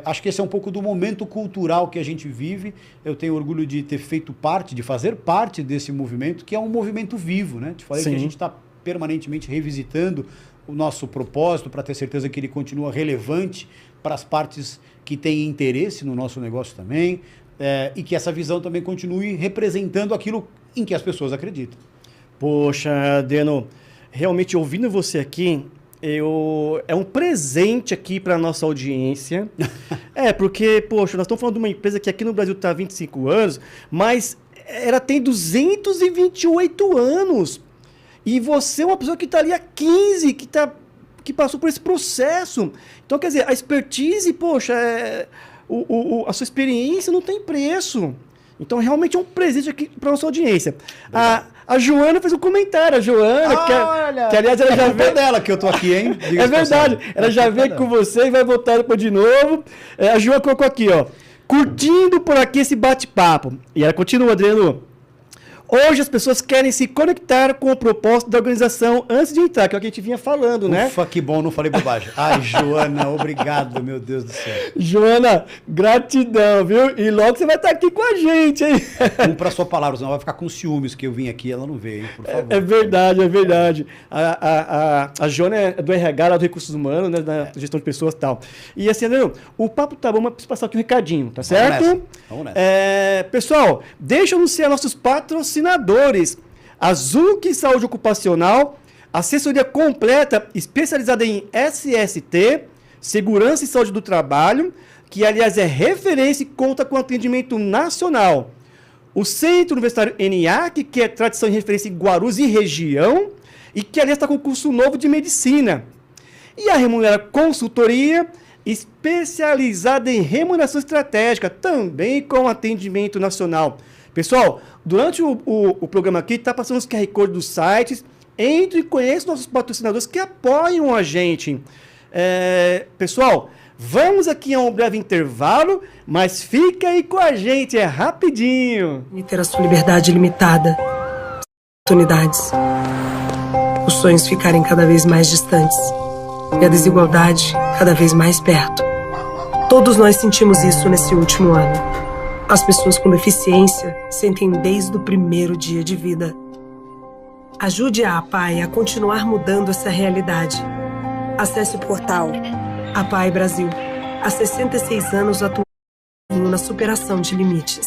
acho que esse é um pouco do momento cultural que a gente vive. Eu tenho orgulho de ter feito parte, de fazer parte desse movimento, que é um movimento vivo, né? Te falei que a gente está permanentemente revisitando o nosso propósito para ter certeza que ele continua relevante para as partes que têm interesse no nosso negócio também, e que essa visão também continue representando aquilo em que as pessoas acreditam. Poxa, Adriano, realmente ouvindo você aqui, é um presente aqui para a nossa audiência. Porque, poxa, nós estamos falando de uma empresa que aqui no Brasil está há 25 anos, mas ela tem 228 anos. E você é uma pessoa que está ali há 15, que passou por esse processo. Então, quer dizer, a expertise, poxa, a sua experiência não tem preço. Então, realmente é um presente aqui para a nossa audiência. A Joana fez um comentário. A Joana, que aliás, ela já veio dela que eu tô aqui, hein? É verdade. Ela já veio com você e vai voltar depois de novo. A Joana colocou aqui, ó. Curtindo por aqui esse bate-papo. E ela continua, Adriano. Hoje as pessoas querem se conectar com o propósito da organização antes de entrar, que é o que a gente vinha falando, né? Ufa, que bom, não falei bobagem. Ai, Joana, obrigado, meu Deus do céu. Joana, gratidão, viu? E logo você vai estar aqui com a gente, hein? Cumpra a sua palavra, senão vai ficar com ciúmes que eu vim aqui e ela não veio, por favor. É verdade, é verdade. A Joana é do RH, lá do Recursos Humanos, né, da gestão de pessoas e tal. E assim, Adriano, o papo tá bom, mas preciso passar aqui um recadinho, tá certo? Vamos nessa. Pessoal, deixa eu anunciar nossos patrocinadores. A Zuc Saúde Ocupacional, Assessoria completa especializada em SST, Segurança e Saúde do Trabalho, que, aliás, é referência e conta com atendimento nacional. O Centro Universitário ENIAC, que é tradição e referência em Guarulhos e região, e que, aliás, está com curso novo de medicina. E a Remunera Consultoria, especializada em remuneração estratégica, também com atendimento nacional. Pessoal, durante o programa aqui, está passando os QR Code dos sites. Entre e conheça nossos patrocinadores que apoiam a gente. Pessoal, vamos aqui a um breve intervalo, mas fica aí com a gente, é rapidinho. E ter a sua liberdade limitada, oportunidades, os sonhos ficarem cada vez mais distantes e a desigualdade cada vez mais perto. Todos nós sentimos isso nesse último ano. As pessoas com deficiência sentem desde o primeiro dia de vida. Ajude a APAE a continuar mudando essa realidade. Acesse o portal APAE Brasil. Há 66 anos atuando na superação de limites.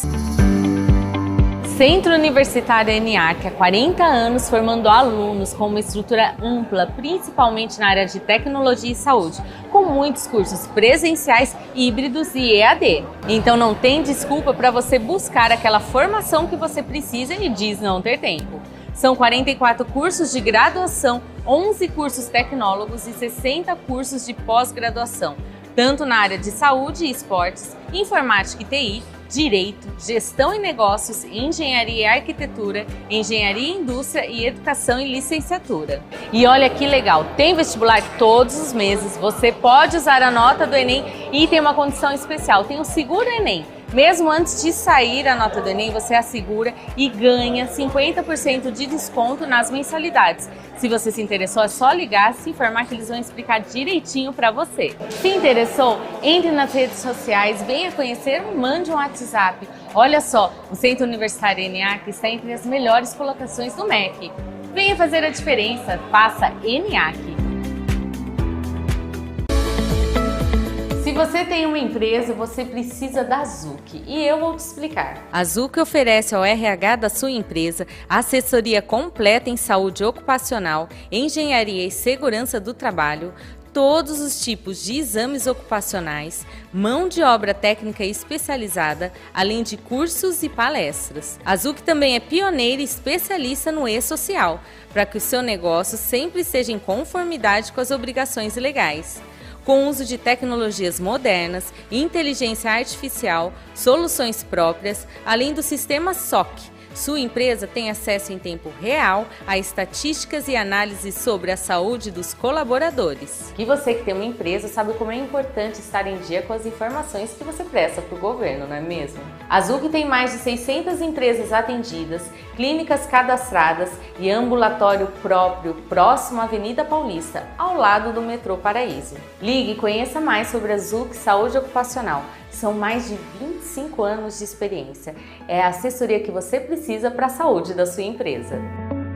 Centro Universitário ENIAC, há 40 anos formando alunos com uma estrutura ampla, principalmente na área de tecnologia e saúde, com muitos cursos presenciais, híbridos e EAD. Então não tem desculpa para você buscar aquela formação que você precisa e diz não ter tempo. São 44 cursos de graduação, 11 cursos tecnólogos e 60 cursos de pós-graduação, tanto na área de saúde e esportes, informática e TI, direito, gestão e negócios, engenharia e arquitetura, engenharia e indústria e educação e licenciatura. E olha que legal, tem vestibular todos os meses, você pode usar a nota do Enem e tem uma condição especial, tem o Seguro Enem. Mesmo antes de sair a nota do Enem, você assegura e ganha 50% de desconto nas mensalidades. Se você se interessou, é só ligar, se informar que eles vão explicar direitinho para você. Se interessou, entre nas redes sociais, venha conhecer ou mande um WhatsApp. Olha só, o Centro Universitário ENIAC está entre as melhores colocações do MEC. Venha fazer a diferença, faça ENIAC. Se você tem uma empresa, você precisa da Zuc e eu vou te explicar. A Zuc oferece ao RH da sua empresa assessoria completa em saúde ocupacional, engenharia e segurança do trabalho, todos os tipos de exames ocupacionais, mão de obra técnica especializada, além de cursos e palestras. A Zuc também é pioneira e especialista no e-social, para que o seu negócio sempre esteja em conformidade com as obrigações legais. Com o uso de tecnologias modernas, inteligência artificial, soluções próprias, além do sistema SOC. Sua empresa tem acesso em tempo real a estatísticas e análises sobre a saúde dos colaboradores. E você que tem uma empresa sabe como é importante estar em dia com as informações que você presta para o governo, não é mesmo? A Zuc tem mais de 600 empresas atendidas, clínicas cadastradas e ambulatório próprio próximo à Avenida Paulista, ao lado do metrô Paraíso. Ligue e conheça mais sobre a Zuc Saúde Ocupacional. São mais de 25 anos de experiência. É a assessoria que você precisa para a saúde da sua empresa.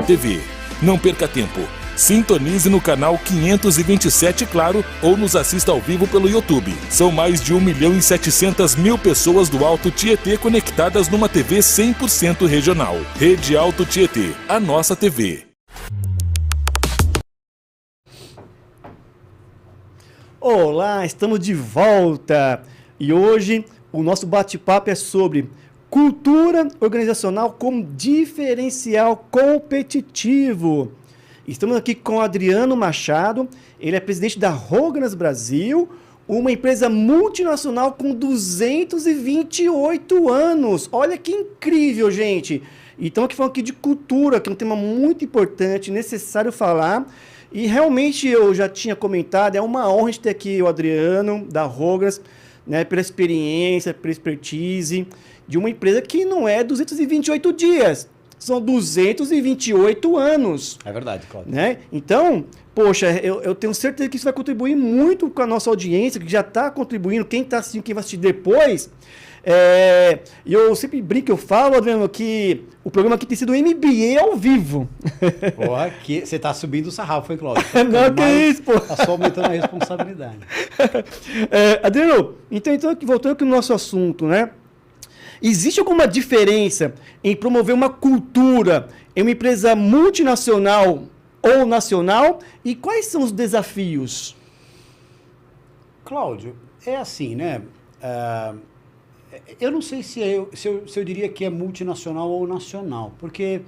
TV. Não perca tempo. Sintonize no canal 527 Claro ou nos assista ao vivo pelo YouTube. São mais de 1.700.000 pessoas do Alto Tietê conectadas numa TV 100% regional. Rede Alto Tietê, a nossa TV. Olá, estamos de volta! E hoje o nosso bate-papo é sobre cultura organizacional como diferencial competitivo. Estamos aqui com o Adriano Machado, ele é presidente da Rognas Brasil, uma empresa multinacional com 228 anos. Olha que incrível, gente! Então, aqui falando aqui de cultura, que é um tema muito importante, necessário falar. E realmente eu já tinha comentado, é uma honra de ter aqui o Adriano da Rognas, né, pela experiência, pela expertise de uma empresa que não é 228 dias, são 228 anos. É verdade, Cláudio. Né? Então, poxa, eu tenho certeza que isso vai contribuir muito com a nossa audiência, que já está contribuindo, quem está assistindo, quem vai assistir depois. E eu sempre brinco, eu falo, Adriano, que o programa aqui tem sido MBA ao vivo. Porra, que você tá subindo o sarrafo, hein, Cláudio? Não, que isso, pô. Tá só aumentando a responsabilidade. Adriano, então voltando aqui no nosso assunto, né? Existe alguma diferença em promover uma cultura em uma empresa multinacional ou nacional? E quais são os desafios? Cláudio, é assim, né? Eu não sei se eu diria que é multinacional ou nacional, porque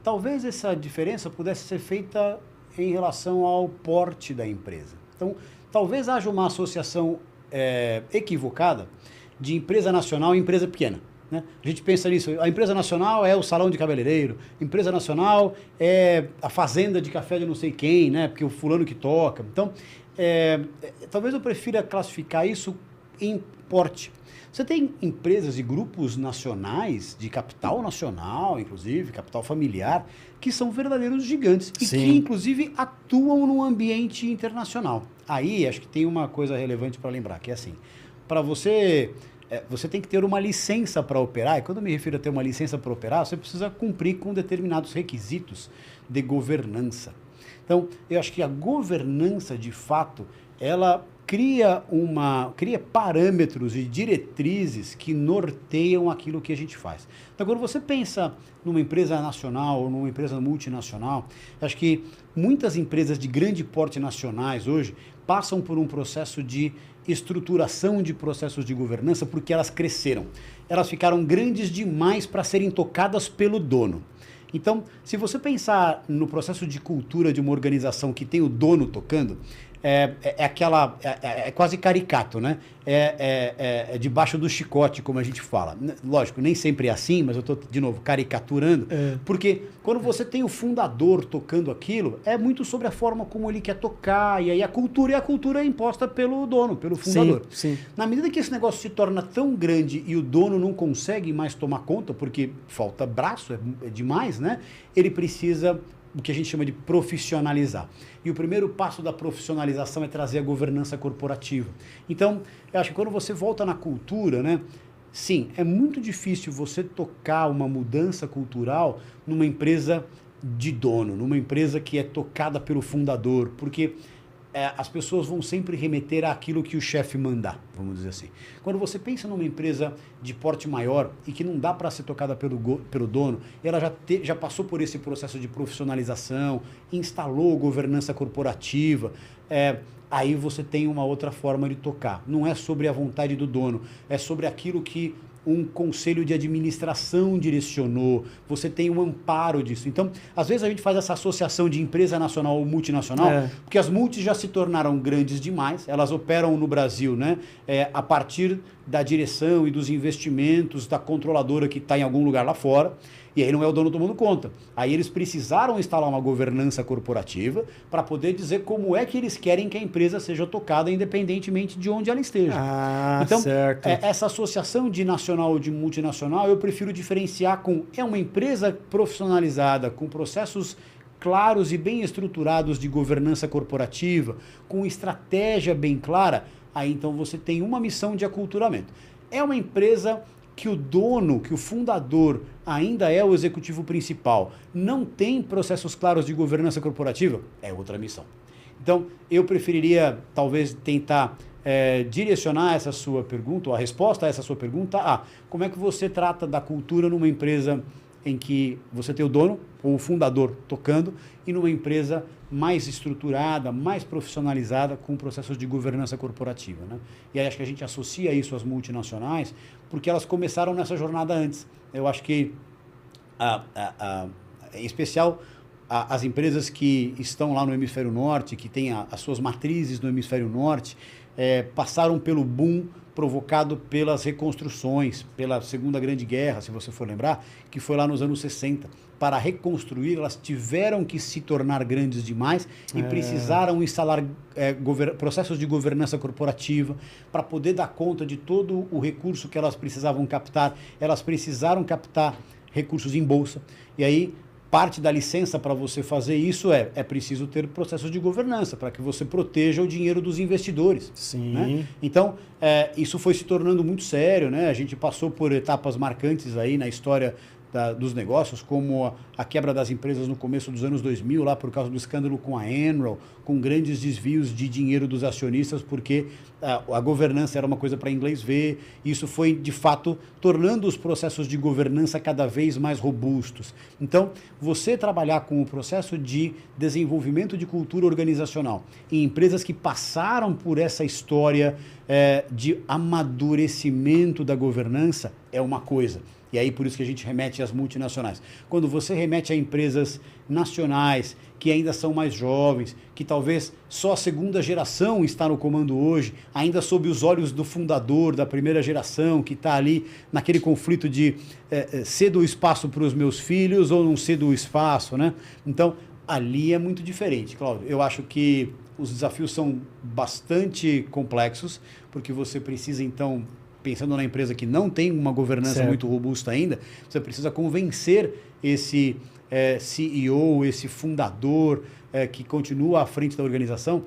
talvez essa diferença pudesse ser feita em relação ao porte da empresa. Então, talvez haja uma associação equivocada de empresa nacional e empresa pequena. Né? A gente pensa nisso, a empresa nacional é o salão de cabeleireiro, a empresa nacional é a fazenda de café de não sei quem, né? Porque o fulano que toca. Então, talvez eu prefira classificar isso em porte. Você tem empresas e grupos nacionais, de capital nacional, inclusive, capital familiar, que são verdadeiros gigantes e que, inclusive, atuam no ambiente internacional. Aí, acho que tem uma coisa relevante para lembrar, que é assim, para você tem que ter uma licença para operar, e quando eu me refiro a ter uma licença para operar, você precisa cumprir com determinados requisitos de governança. Então, eu acho que a governança, de fato, ela cria parâmetros e diretrizes que norteiam aquilo que a gente faz. Então, quando você pensa numa empresa nacional ou numa empresa multinacional, acho que muitas empresas de grande porte nacionais hoje passam por um processo de estruturação de processos de governança porque elas cresceram. Elas ficaram grandes demais para serem tocadas pelo dono. Então, se você pensar no processo de cultura de uma organização que tem o dono tocando, é quase caricato, né? É debaixo do chicote, como a gente fala. Lógico, nem sempre é assim, mas eu estou, de novo, caricaturando, porque quando você tem o fundador tocando aquilo, é muito sobre a forma como ele quer tocar, e aí a cultura é imposta pelo dono, pelo fundador. Sim. Na medida que esse negócio se torna tão grande e o dono não consegue mais tomar conta, porque falta braço, é demais, né? Ele precisa o que a gente chama de profissionalizar. E o primeiro passo da profissionalização é trazer a governança corporativa. Então, eu acho que quando você volta na cultura, né, sim, é muito difícil você tocar uma mudança cultural numa empresa de dono, numa empresa que é tocada pelo fundador, porque as pessoas vão sempre remeter àquilo que o chefe mandar, vamos dizer assim. Quando você pensa numa empresa de porte maior e que não dá para ser tocada pelo dono, ela já passou por esse processo de profissionalização, instalou governança corporativa, aí você tem uma outra forma de tocar. Não é sobre a vontade do dono, é sobre aquilo que um conselho de administração direcionou, você tem um amparo disso. Então, às vezes a gente faz essa associação de empresa nacional ou multinacional, porque as multis já se tornaram grandes demais, elas operam no Brasil, né, a partir da direção e dos investimentos da controladora que está em algum lugar lá fora, e aí não é o dono tomando conta. Aí eles precisaram instalar uma governança corporativa para poder dizer como é que eles querem que a empresa seja tocada independentemente de onde ela esteja. Então, certo. Essa associação de nacional ou de multinacional, eu prefiro diferenciar com uma empresa profissionalizada, com processos claros e bem estruturados de governança corporativa, com estratégia bem clara, aí então você tem uma missão de aculturamento. É uma empresa que o dono, que o fundador ainda é o executivo principal, não tem processos claros de governança corporativa, é outra missão. Então, eu preferiria talvez tentar direcionar essa sua pergunta, ou a resposta a essa sua pergunta, como é que você trata da cultura numa empresa em que você tem o dono ou o fundador tocando e numa empresa mais estruturada, mais profissionalizada com processos de governança corporativa, né? E aí acho que a gente associa isso às multinacionais porque elas começaram nessa jornada antes. Eu acho que, em especial, as empresas que estão lá no hemisfério norte, que têm as suas matrizes no hemisfério norte, passaram pelo boom provocado pelas reconstruções, pela Segunda Grande Guerra, se você for lembrar, que foi lá nos anos 60. Para reconstruir, elas tiveram que se tornar grandes demais e precisaram instalar processos de governança corporativa para poder dar conta de todo o recurso que elas precisavam captar. Elas precisaram captar recursos em bolsa. E aí, parte da licença para você fazer isso é preciso ter processos de governança para que você proteja o dinheiro dos investidores. Sim. Né? Então, isso foi se tornando muito sério, né? A gente passou por etapas marcantes aí na história dos negócios, como a quebra das empresas no começo dos anos 2000, lá por causa do escândalo com a Enron, com grandes desvios de dinheiro dos acionistas, porque a governança era uma coisa para inglês ver. Isso foi, de fato, tornando os processos de governança cada vez mais robustos. Então, você trabalhar com o processo de desenvolvimento de cultura organizacional em empresas que passaram por essa história de amadurecimento da governança é uma coisa. E aí por isso que a gente remete às multinacionais. Quando você remete a empresas nacionais que ainda são mais jovens, que talvez só a segunda geração está no comando hoje, ainda sob os olhos do fundador da primeira geração, que está ali naquele conflito de cedo o espaço para os meus filhos ou não cedo o espaço, né? Então, ali é muito diferente, Cláudio. Eu acho que os desafios são bastante complexos, porque você precisa, então, pensando na empresa que não tem uma governança muito robusta ainda, você precisa convencer esse CEO, esse fundador que continua à frente da organização,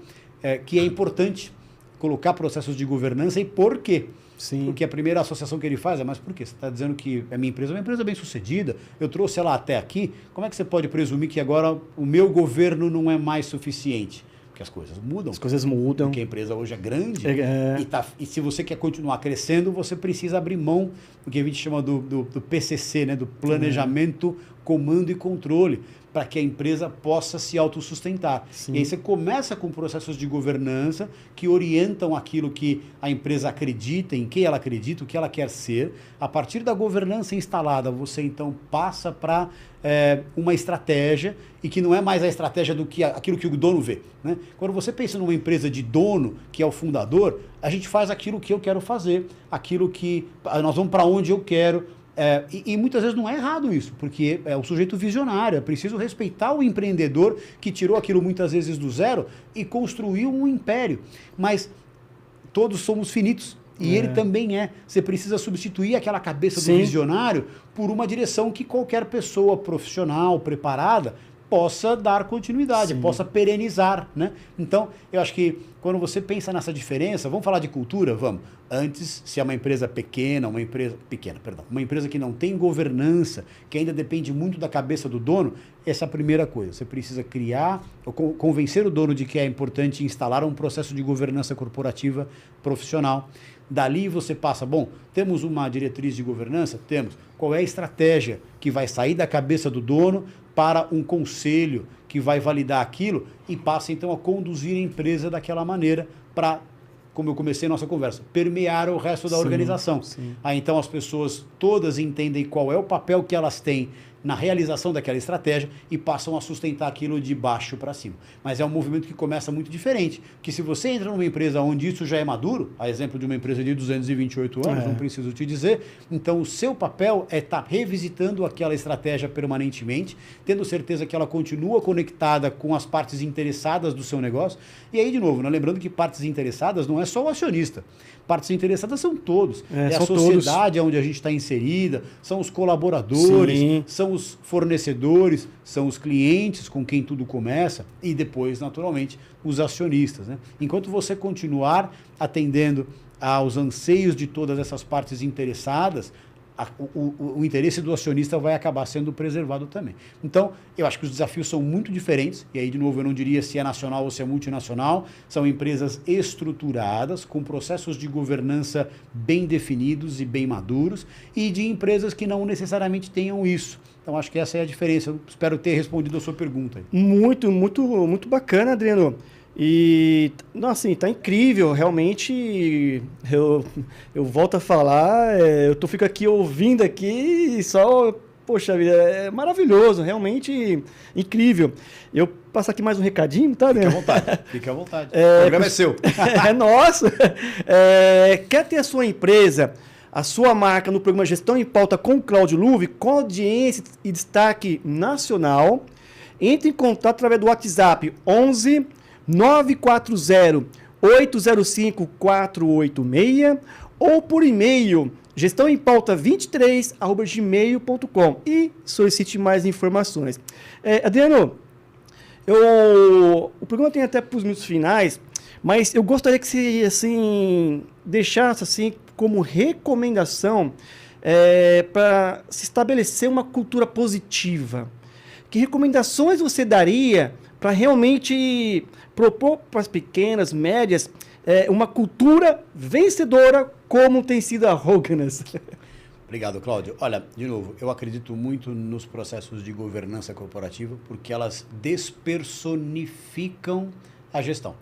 que é importante colocar processos de governança. E por quê? Sim. Porque a primeira associação que ele faz é, mas por quê? Você está dizendo que a minha empresa é uma empresa bem sucedida, eu trouxe ela até aqui, como é que você pode presumir que agora o meu governo não é mais suficiente? Porque as coisas mudam. As coisas mudam. Porque a empresa hoje é grande. E se você quer continuar crescendo, você precisa abrir mão do que a gente chama do PCC, né? Do Planejamento, Comando e Controle, para que a empresa possa se autossustentar. E aí você começa com processos de governança que orientam aquilo que a empresa acredita, em quem ela acredita, o que ela quer ser. A partir da governança instalada, você então passa para uma estratégia, e que não é mais a estratégia do que aquilo que o dono vê, né? Quando você pensa numa empresa de dono, que é o fundador, a gente faz aquilo que eu quero fazer, aquilo que nós vamos para onde eu quero. E muitas vezes não é errado isso, porque é o sujeito visionário, é preciso respeitar o empreendedor que tirou aquilo muitas vezes do zero e construiu um império. Mas todos somos finitos. E ele também é. Você precisa substituir aquela cabeça do visionário por uma direção que qualquer pessoa profissional, preparada, possa dar continuidade, possa perenizar, né? Então, eu acho que quando você pensa nessa diferença, vamos falar de cultura? Vamos. Antes, se é uma empresa uma empresa que não tem governança, que ainda depende muito da cabeça do dono, essa é a primeira coisa. Você precisa criar, ou convencer o dono de que é importante instalar um processo de governança corporativa profissional. Dali você passa, temos uma diretriz de governança? Temos. Qual é a estratégia que vai sair da cabeça do dono para um conselho que vai validar aquilo e passa então a conduzir a empresa daquela maneira para, como eu comecei a nossa conversa, permear o resto da organização. Aí então as pessoas todas entendem qual é o papel que elas têm na realização daquela estratégia e passam a sustentar aquilo de baixo para cima. Mas é um movimento que começa muito diferente, que se você entra numa empresa onde isso já é maduro, a exemplo de uma empresa de 228 anos, não preciso te dizer, então o seu papel é estar revisitando aquela estratégia permanentemente, tendo certeza que ela continua conectada com as partes interessadas do seu negócio. E aí, de novo, né, lembrando que partes interessadas não é só o acionista. Partes interessadas são todos. É a sociedade onde a gente está inserida, são os colaboradores, são os fornecedores, são os clientes com quem tudo começa e depois, naturalmente, os acionistas, né? Enquanto você continuar atendendo aos anseios de todas essas partes interessadas, o interesse do acionista vai acabar sendo preservado também. Então, eu acho que os desafios são muito diferentes, e aí, de novo, eu não diria se é nacional ou se é multinacional, são empresas estruturadas, com processos de governança bem definidos e bem maduros, e de empresas que não necessariamente tenham isso. Então, acho que essa é a diferença. Eu espero ter respondido a sua pergunta. Muito, muito, muito bacana, Adriano. E, nossa, assim, tá incrível, realmente, eu volto a falar, fico aqui ouvindo aqui e só, poxa vida, é maravilhoso, realmente incrível. Eu passo aqui mais um recadinho, tá, né? Fique à vontade. O programa é seu. É nosso. Quer ter a sua empresa, a sua marca no programa Gestão em Pauta com o Cláudio Luve, com audiência e destaque nacional? Entre em contato através do WhatsApp 11 940-805-486 ou por e-mail gestãoempauta23@gmail.com e solicite mais informações. Adriano, o programa tem até para os minutos finais, mas eu gostaria que você assim, deixasse assim, como recomendação para se estabelecer uma cultura positiva? Que recomendações você daria para realmente propor para as pequenas, médias, uma cultura vencedora como tem sido a Hoganas? Obrigado, Cláudio. Olha, de novo, eu acredito muito nos processos de governança corporativa porque elas despersonificam a gestão.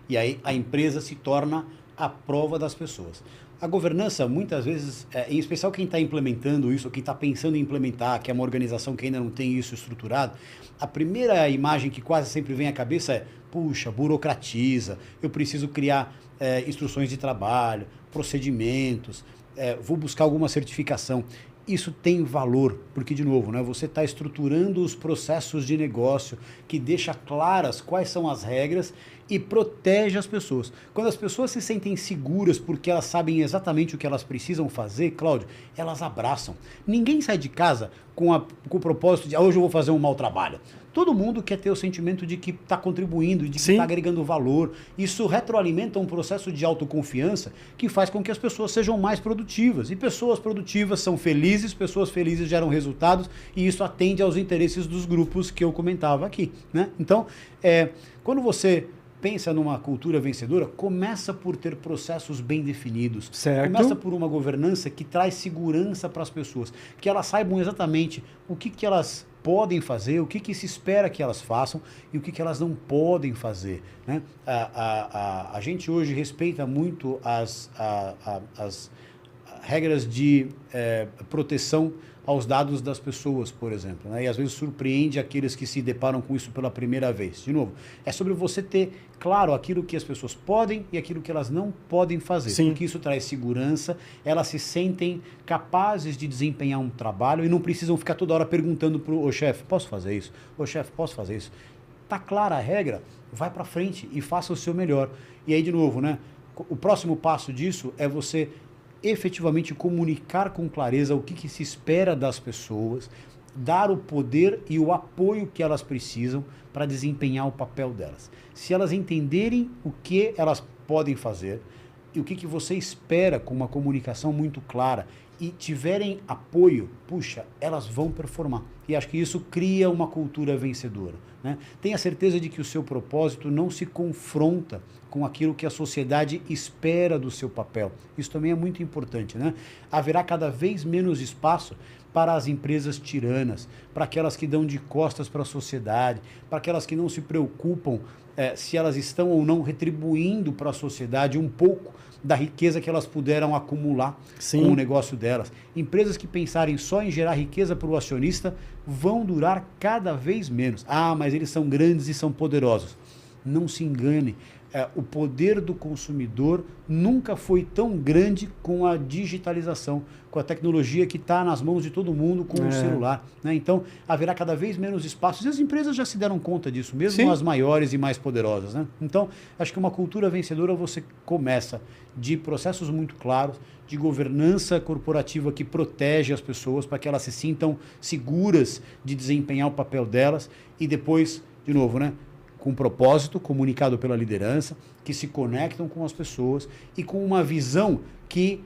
E aí a empresa se torna a prova das pessoas. A governança, muitas vezes, em especial quem está implementando isso, ou quem está pensando em implementar, que é uma organização que ainda não tem isso estruturado, a primeira imagem que quase sempre vem à cabeça é, puxa, burocratiza, eu preciso criar instruções de trabalho, procedimentos, vou buscar alguma certificação. Isso tem valor, porque, de novo, né, você está estruturando os processos de negócio que deixa claras quais são as regras e protege as pessoas. Quando as pessoas se sentem seguras porque elas sabem exatamente o que elas precisam fazer, Cláudio, elas abraçam. Ninguém sai de casa com o propósito de hoje eu vou fazer um mau trabalho. Todo mundo quer ter o sentimento de que está contribuindo, de que está agregando valor. Isso retroalimenta um processo de autoconfiança que faz com que as pessoas sejam mais produtivas. E pessoas produtivas são felizes, pessoas felizes geram resultados e isso atende aos interesses dos grupos que eu comentava aqui, né? Então, quando você pensa numa cultura vencedora, começa por ter processos bem definidos. Certo. Começa por uma governança que traz segurança para as pessoas, que elas saibam exatamente o que elas podem fazer, o que se espera que elas façam e o que elas não podem fazer, né? A gente hoje respeita muito as regras de proteção aos dados das pessoas, por exemplo, né? E às vezes surpreende aqueles que se deparam com isso pela primeira vez. De novo, é sobre você ter claro aquilo que as pessoas podem e aquilo que elas não podem fazer. Sim. Porque isso traz segurança, elas se sentem capazes de desempenhar um trabalho e não precisam ficar toda hora perguntando para o chefe, posso fazer isso? Ô chefe, posso fazer isso? Tá clara a regra? Vai para frente e faça o seu melhor. E aí, de novo, né? O próximo passo disso é você efetivamente comunicar com clareza o que se espera das pessoas, dar o poder e o apoio que elas precisam para desempenhar o papel delas. Se elas entenderem o que elas podem fazer e o que você espera com uma comunicação muito clara e tiverem apoio, puxa, elas vão performar. E acho que isso cria uma cultura vencedora, né? Tenha certeza de que o seu propósito não se confronta com aquilo que a sociedade espera do seu papel. Isso também é muito importante, né? Haverá cada vez menos espaço para as empresas tiranas, para aquelas que dão de costas para a sociedade, para aquelas que não se preocupam se elas estão ou não retribuindo para a sociedade um pouco da riqueza que elas puderam acumular com o negócio delas. Empresas que pensarem só em gerar riqueza para o acionista vão durar cada vez menos. Ah, mas eles são grandes e são poderosos. Não se engane. O poder do consumidor nunca foi tão grande com a digitalização, com a tecnologia que está nas mãos de todo mundo com o celular, né? Então, haverá cada vez menos espaços e as empresas já se deram conta disso, mesmo as maiores e mais poderosas, né? Então, acho que uma cultura vencedora você começa de processos muito claros, de governança corporativa que protege as pessoas para que elas se sintam seguras de desempenhar o papel delas e depois, de novo, né? Com propósito comunicado pela liderança, que se conectam com as pessoas e com uma visão que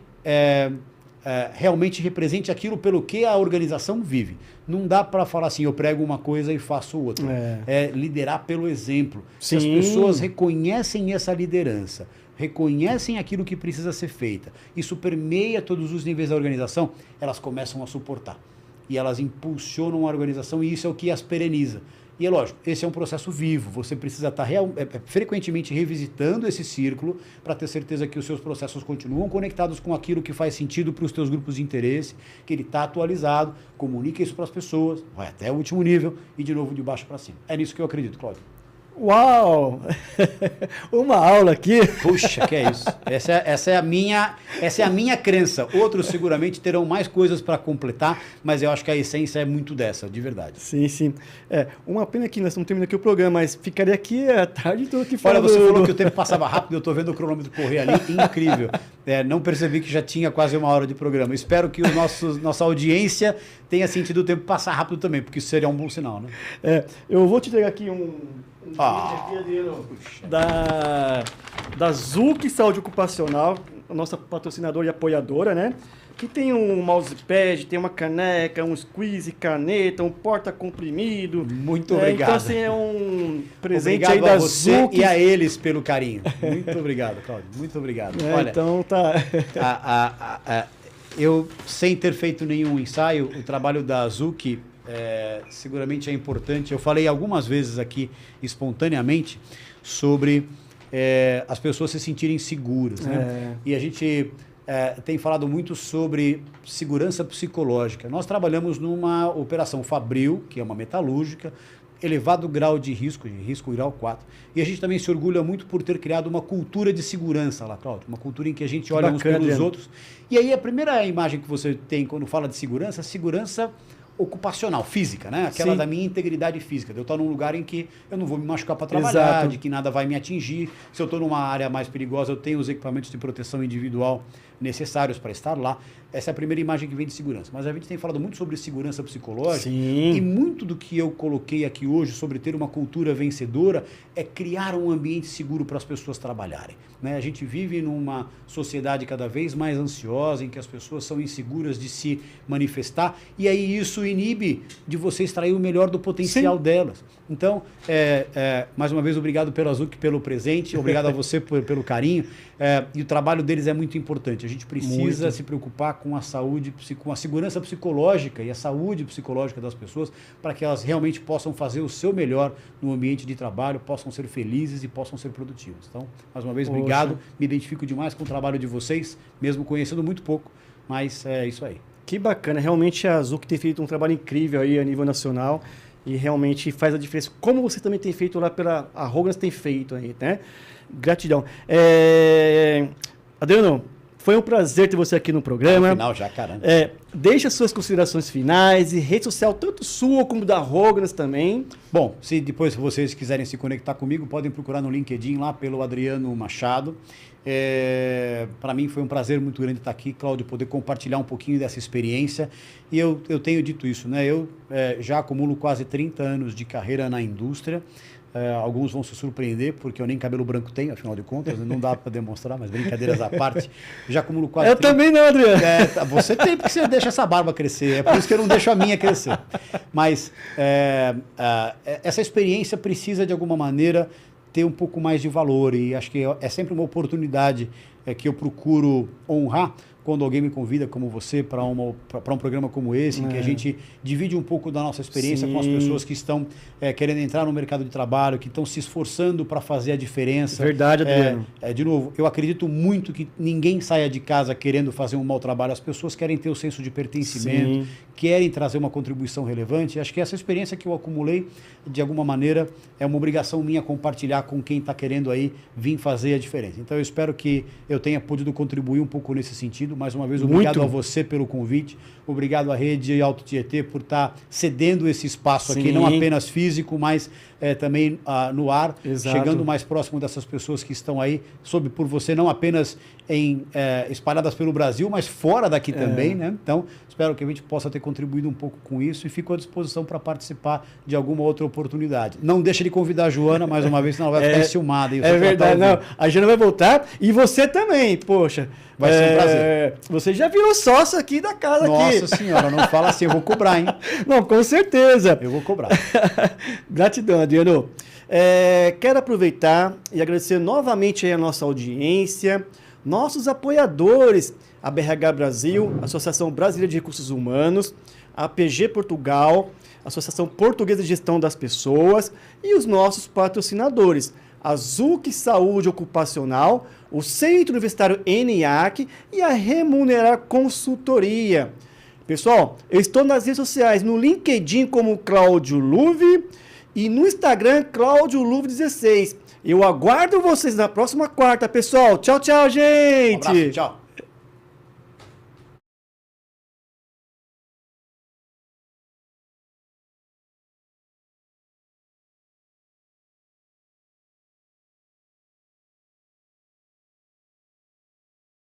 realmente represente aquilo pelo que a organização vive. Não dá para falar assim, eu prego uma coisa e faço outra. É liderar pelo exemplo. Se as pessoas reconhecem essa liderança, reconhecem aquilo que precisa ser feito, isso permeia todos os níveis da organização, elas começam a suportar. E elas impulsionam a organização e isso é o que as pereniza. E é lógico, esse é um processo vivo, você precisa estar frequentemente revisitando esse círculo para ter certeza que os seus processos continuam conectados com aquilo que faz sentido para os teus grupos de interesse, que ele está atualizado, comunica isso para as pessoas, vai até o último nível e de novo de baixo para cima. É nisso que eu acredito, Cláudio. Uau! Uma aula aqui. Puxa, que é isso. Essa é a minha crença. Outros seguramente terão mais coisas para completar, mas eu acho que a essência é muito dessa, de verdade. Sim, sim. Uma pena que nós estamos terminando aqui o programa, mas ficaria aqui a tarde toda aqui falando. Olha, você falou que o tempo passava rápido, eu estou vendo o cronômetro correr ali, incrível. Não percebi que já tinha quase uma hora de programa. Espero que nossa audiência tenha sentido o tempo passar rápido também, porque isso seria um bom sinal, né? Eu vou te entregar aqui um da Zuc Saúde Ocupacional. a nossa patrocinadora e apoiadora, né? Que tem um mousepad, tem uma caneca, um squeeze, caneta, um porta-comprimido. Muito obrigado. Então, assim, é um presente obrigado aí da a você Zuc. e a eles pelo carinho. Muito obrigado, Cláudio. Muito obrigado. Olha, então tá... eu, sem ter feito nenhum ensaio, o trabalho da Zuc seguramente é importante. Eu falei algumas vezes aqui, espontaneamente, sobre as pessoas se sentirem seguras, né? E a gente tem falado muito sobre segurança psicológica. Nós trabalhamos numa operação Fabril, que é uma metalúrgica, elevado grau de risco grau 4. E a gente também se orgulha muito por ter criado uma cultura de segurança lá, Cláudio. Uma cultura em que a gente olha uns pelos outros. E aí a primeira imagem que você tem quando fala de segurança, segurança ocupacional, física, né? Aquela da minha integridade física. De eu estar num lugar em que eu não vou me machucar para trabalhar, de que nada vai me atingir. Se eu estou numa área mais perigosa, eu tenho os equipamentos de proteção individual necessários para estar lá. Essa é a primeira imagem que vem de segurança. Mas a gente tem falado muito sobre segurança psicológica. Sim. E muito do que eu coloquei aqui hoje sobre ter uma cultura vencedora é criar um ambiente seguro para as pessoas trabalharem, né? A gente vive numa sociedade cada vez mais ansiosa, em que as pessoas são inseguras de se manifestar, e aí isso inibe de você extrair o melhor do potencial delas. Então, mais uma vez, obrigado pela Zuc, pelo presente, obrigado a você pelo carinho, e o trabalho deles é muito importante. A gente precisa se preocupar com a saúde, com a segurança psicológica e a saúde psicológica das pessoas, para que elas realmente possam fazer o seu melhor no ambiente de trabalho, possam ser felizes e possam ser produtivas. Então, mais uma vez, obrigado. Me identifico demais com o trabalho de vocês, mesmo conhecendo muito pouco, mas é isso aí. Que bacana. Realmente a Zuc tem feito um trabalho incrível aí a nível nacional e realmente faz a diferença. Como você também tem feito lá pela... A Rogans tem feito aí, né? Gratidão. Adriano, foi um prazer ter você aqui no programa. No final já, caramba. Deixa suas considerações finais e rede social, tanto sua como da Rogans também. Bom, se depois vocês quiserem se conectar comigo, podem procurar no LinkedIn lá pelo Adriano Machado. Para mim foi um prazer muito grande estar aqui, Cláudio, poder compartilhar um pouquinho dessa experiência. E eu tenho dito isso, né? Eu já acumulo quase 30 anos de carreira na indústria. Alguns vão se surpreender, porque eu nem cabelo branco tenho, afinal de contas, não dá para demonstrar, mas brincadeiras à parte. Já acumulo quase 30... também não, Adriano. Você tem, porque você deixa essa barba crescer, é por isso que eu não deixo a minha crescer. Mas essa experiência precisa, de alguma maneira, ter um pouco mais de valor, e acho que é sempre uma oportunidade que eu procuro honrar quando alguém me convida, como você, para um programa como esse, em que a gente divide um pouco da nossa experiência com as pessoas que estão querendo entrar no mercado de trabalho, que estão se esforçando para fazer a diferença. Verdade, Adriano. De novo, eu acredito muito que ninguém saia de casa querendo fazer um mau trabalho. As pessoas querem ter o senso de pertencimento, querem trazer uma contribuição relevante. Acho que essa experiência que eu acumulei, de alguma maneira, é uma obrigação minha compartilhar com quem está querendo aí vir fazer a diferença. Então, eu espero que eu tenha podido contribuir um pouco nesse sentido. Mais uma vez, obrigado a você pelo convite, obrigado à Rede Alto Tietê por estar cedendo esse espaço aqui, não apenas físico, mas também no ar, chegando mais próximo dessas pessoas que estão aí, por você, não apenas espalhadas pelo Brasil, mas fora daqui também, né? Então, espero que a gente possa ter contribuído um pouco com isso e fico à disposição para participar de alguma outra oportunidade. Não deixa de convidar a Joana mais uma vez, senão ela vai ficar enciumada. É verdade, não. A Joana vai voltar e você também, poxa. Vai ser um prazer. Você já virou sócio aqui da casa. Nossa senhora, não fala assim, eu vou cobrar, hein? Não, com certeza. Eu vou cobrar. Gratidão, Adriano. Quero aproveitar e agradecer novamente a nossa audiência, nossos apoiadores, a BRH Brasil, Associação Brasileira de Recursos Humanos, a PG Portugal, Associação Portuguesa de Gestão das Pessoas e os nossos patrocinadores, a Zuc Saúde Ocupacional, o Centro Universitário ENIAC e a Remunerar Consultoria. Pessoal, eu estou nas redes sociais, no LinkedIn como Cláudio Luve e no Instagram Cláudio Luve 16. Eu aguardo vocês na próxima quarta, pessoal. Tchau, tchau, gente! Um abraço, tchau.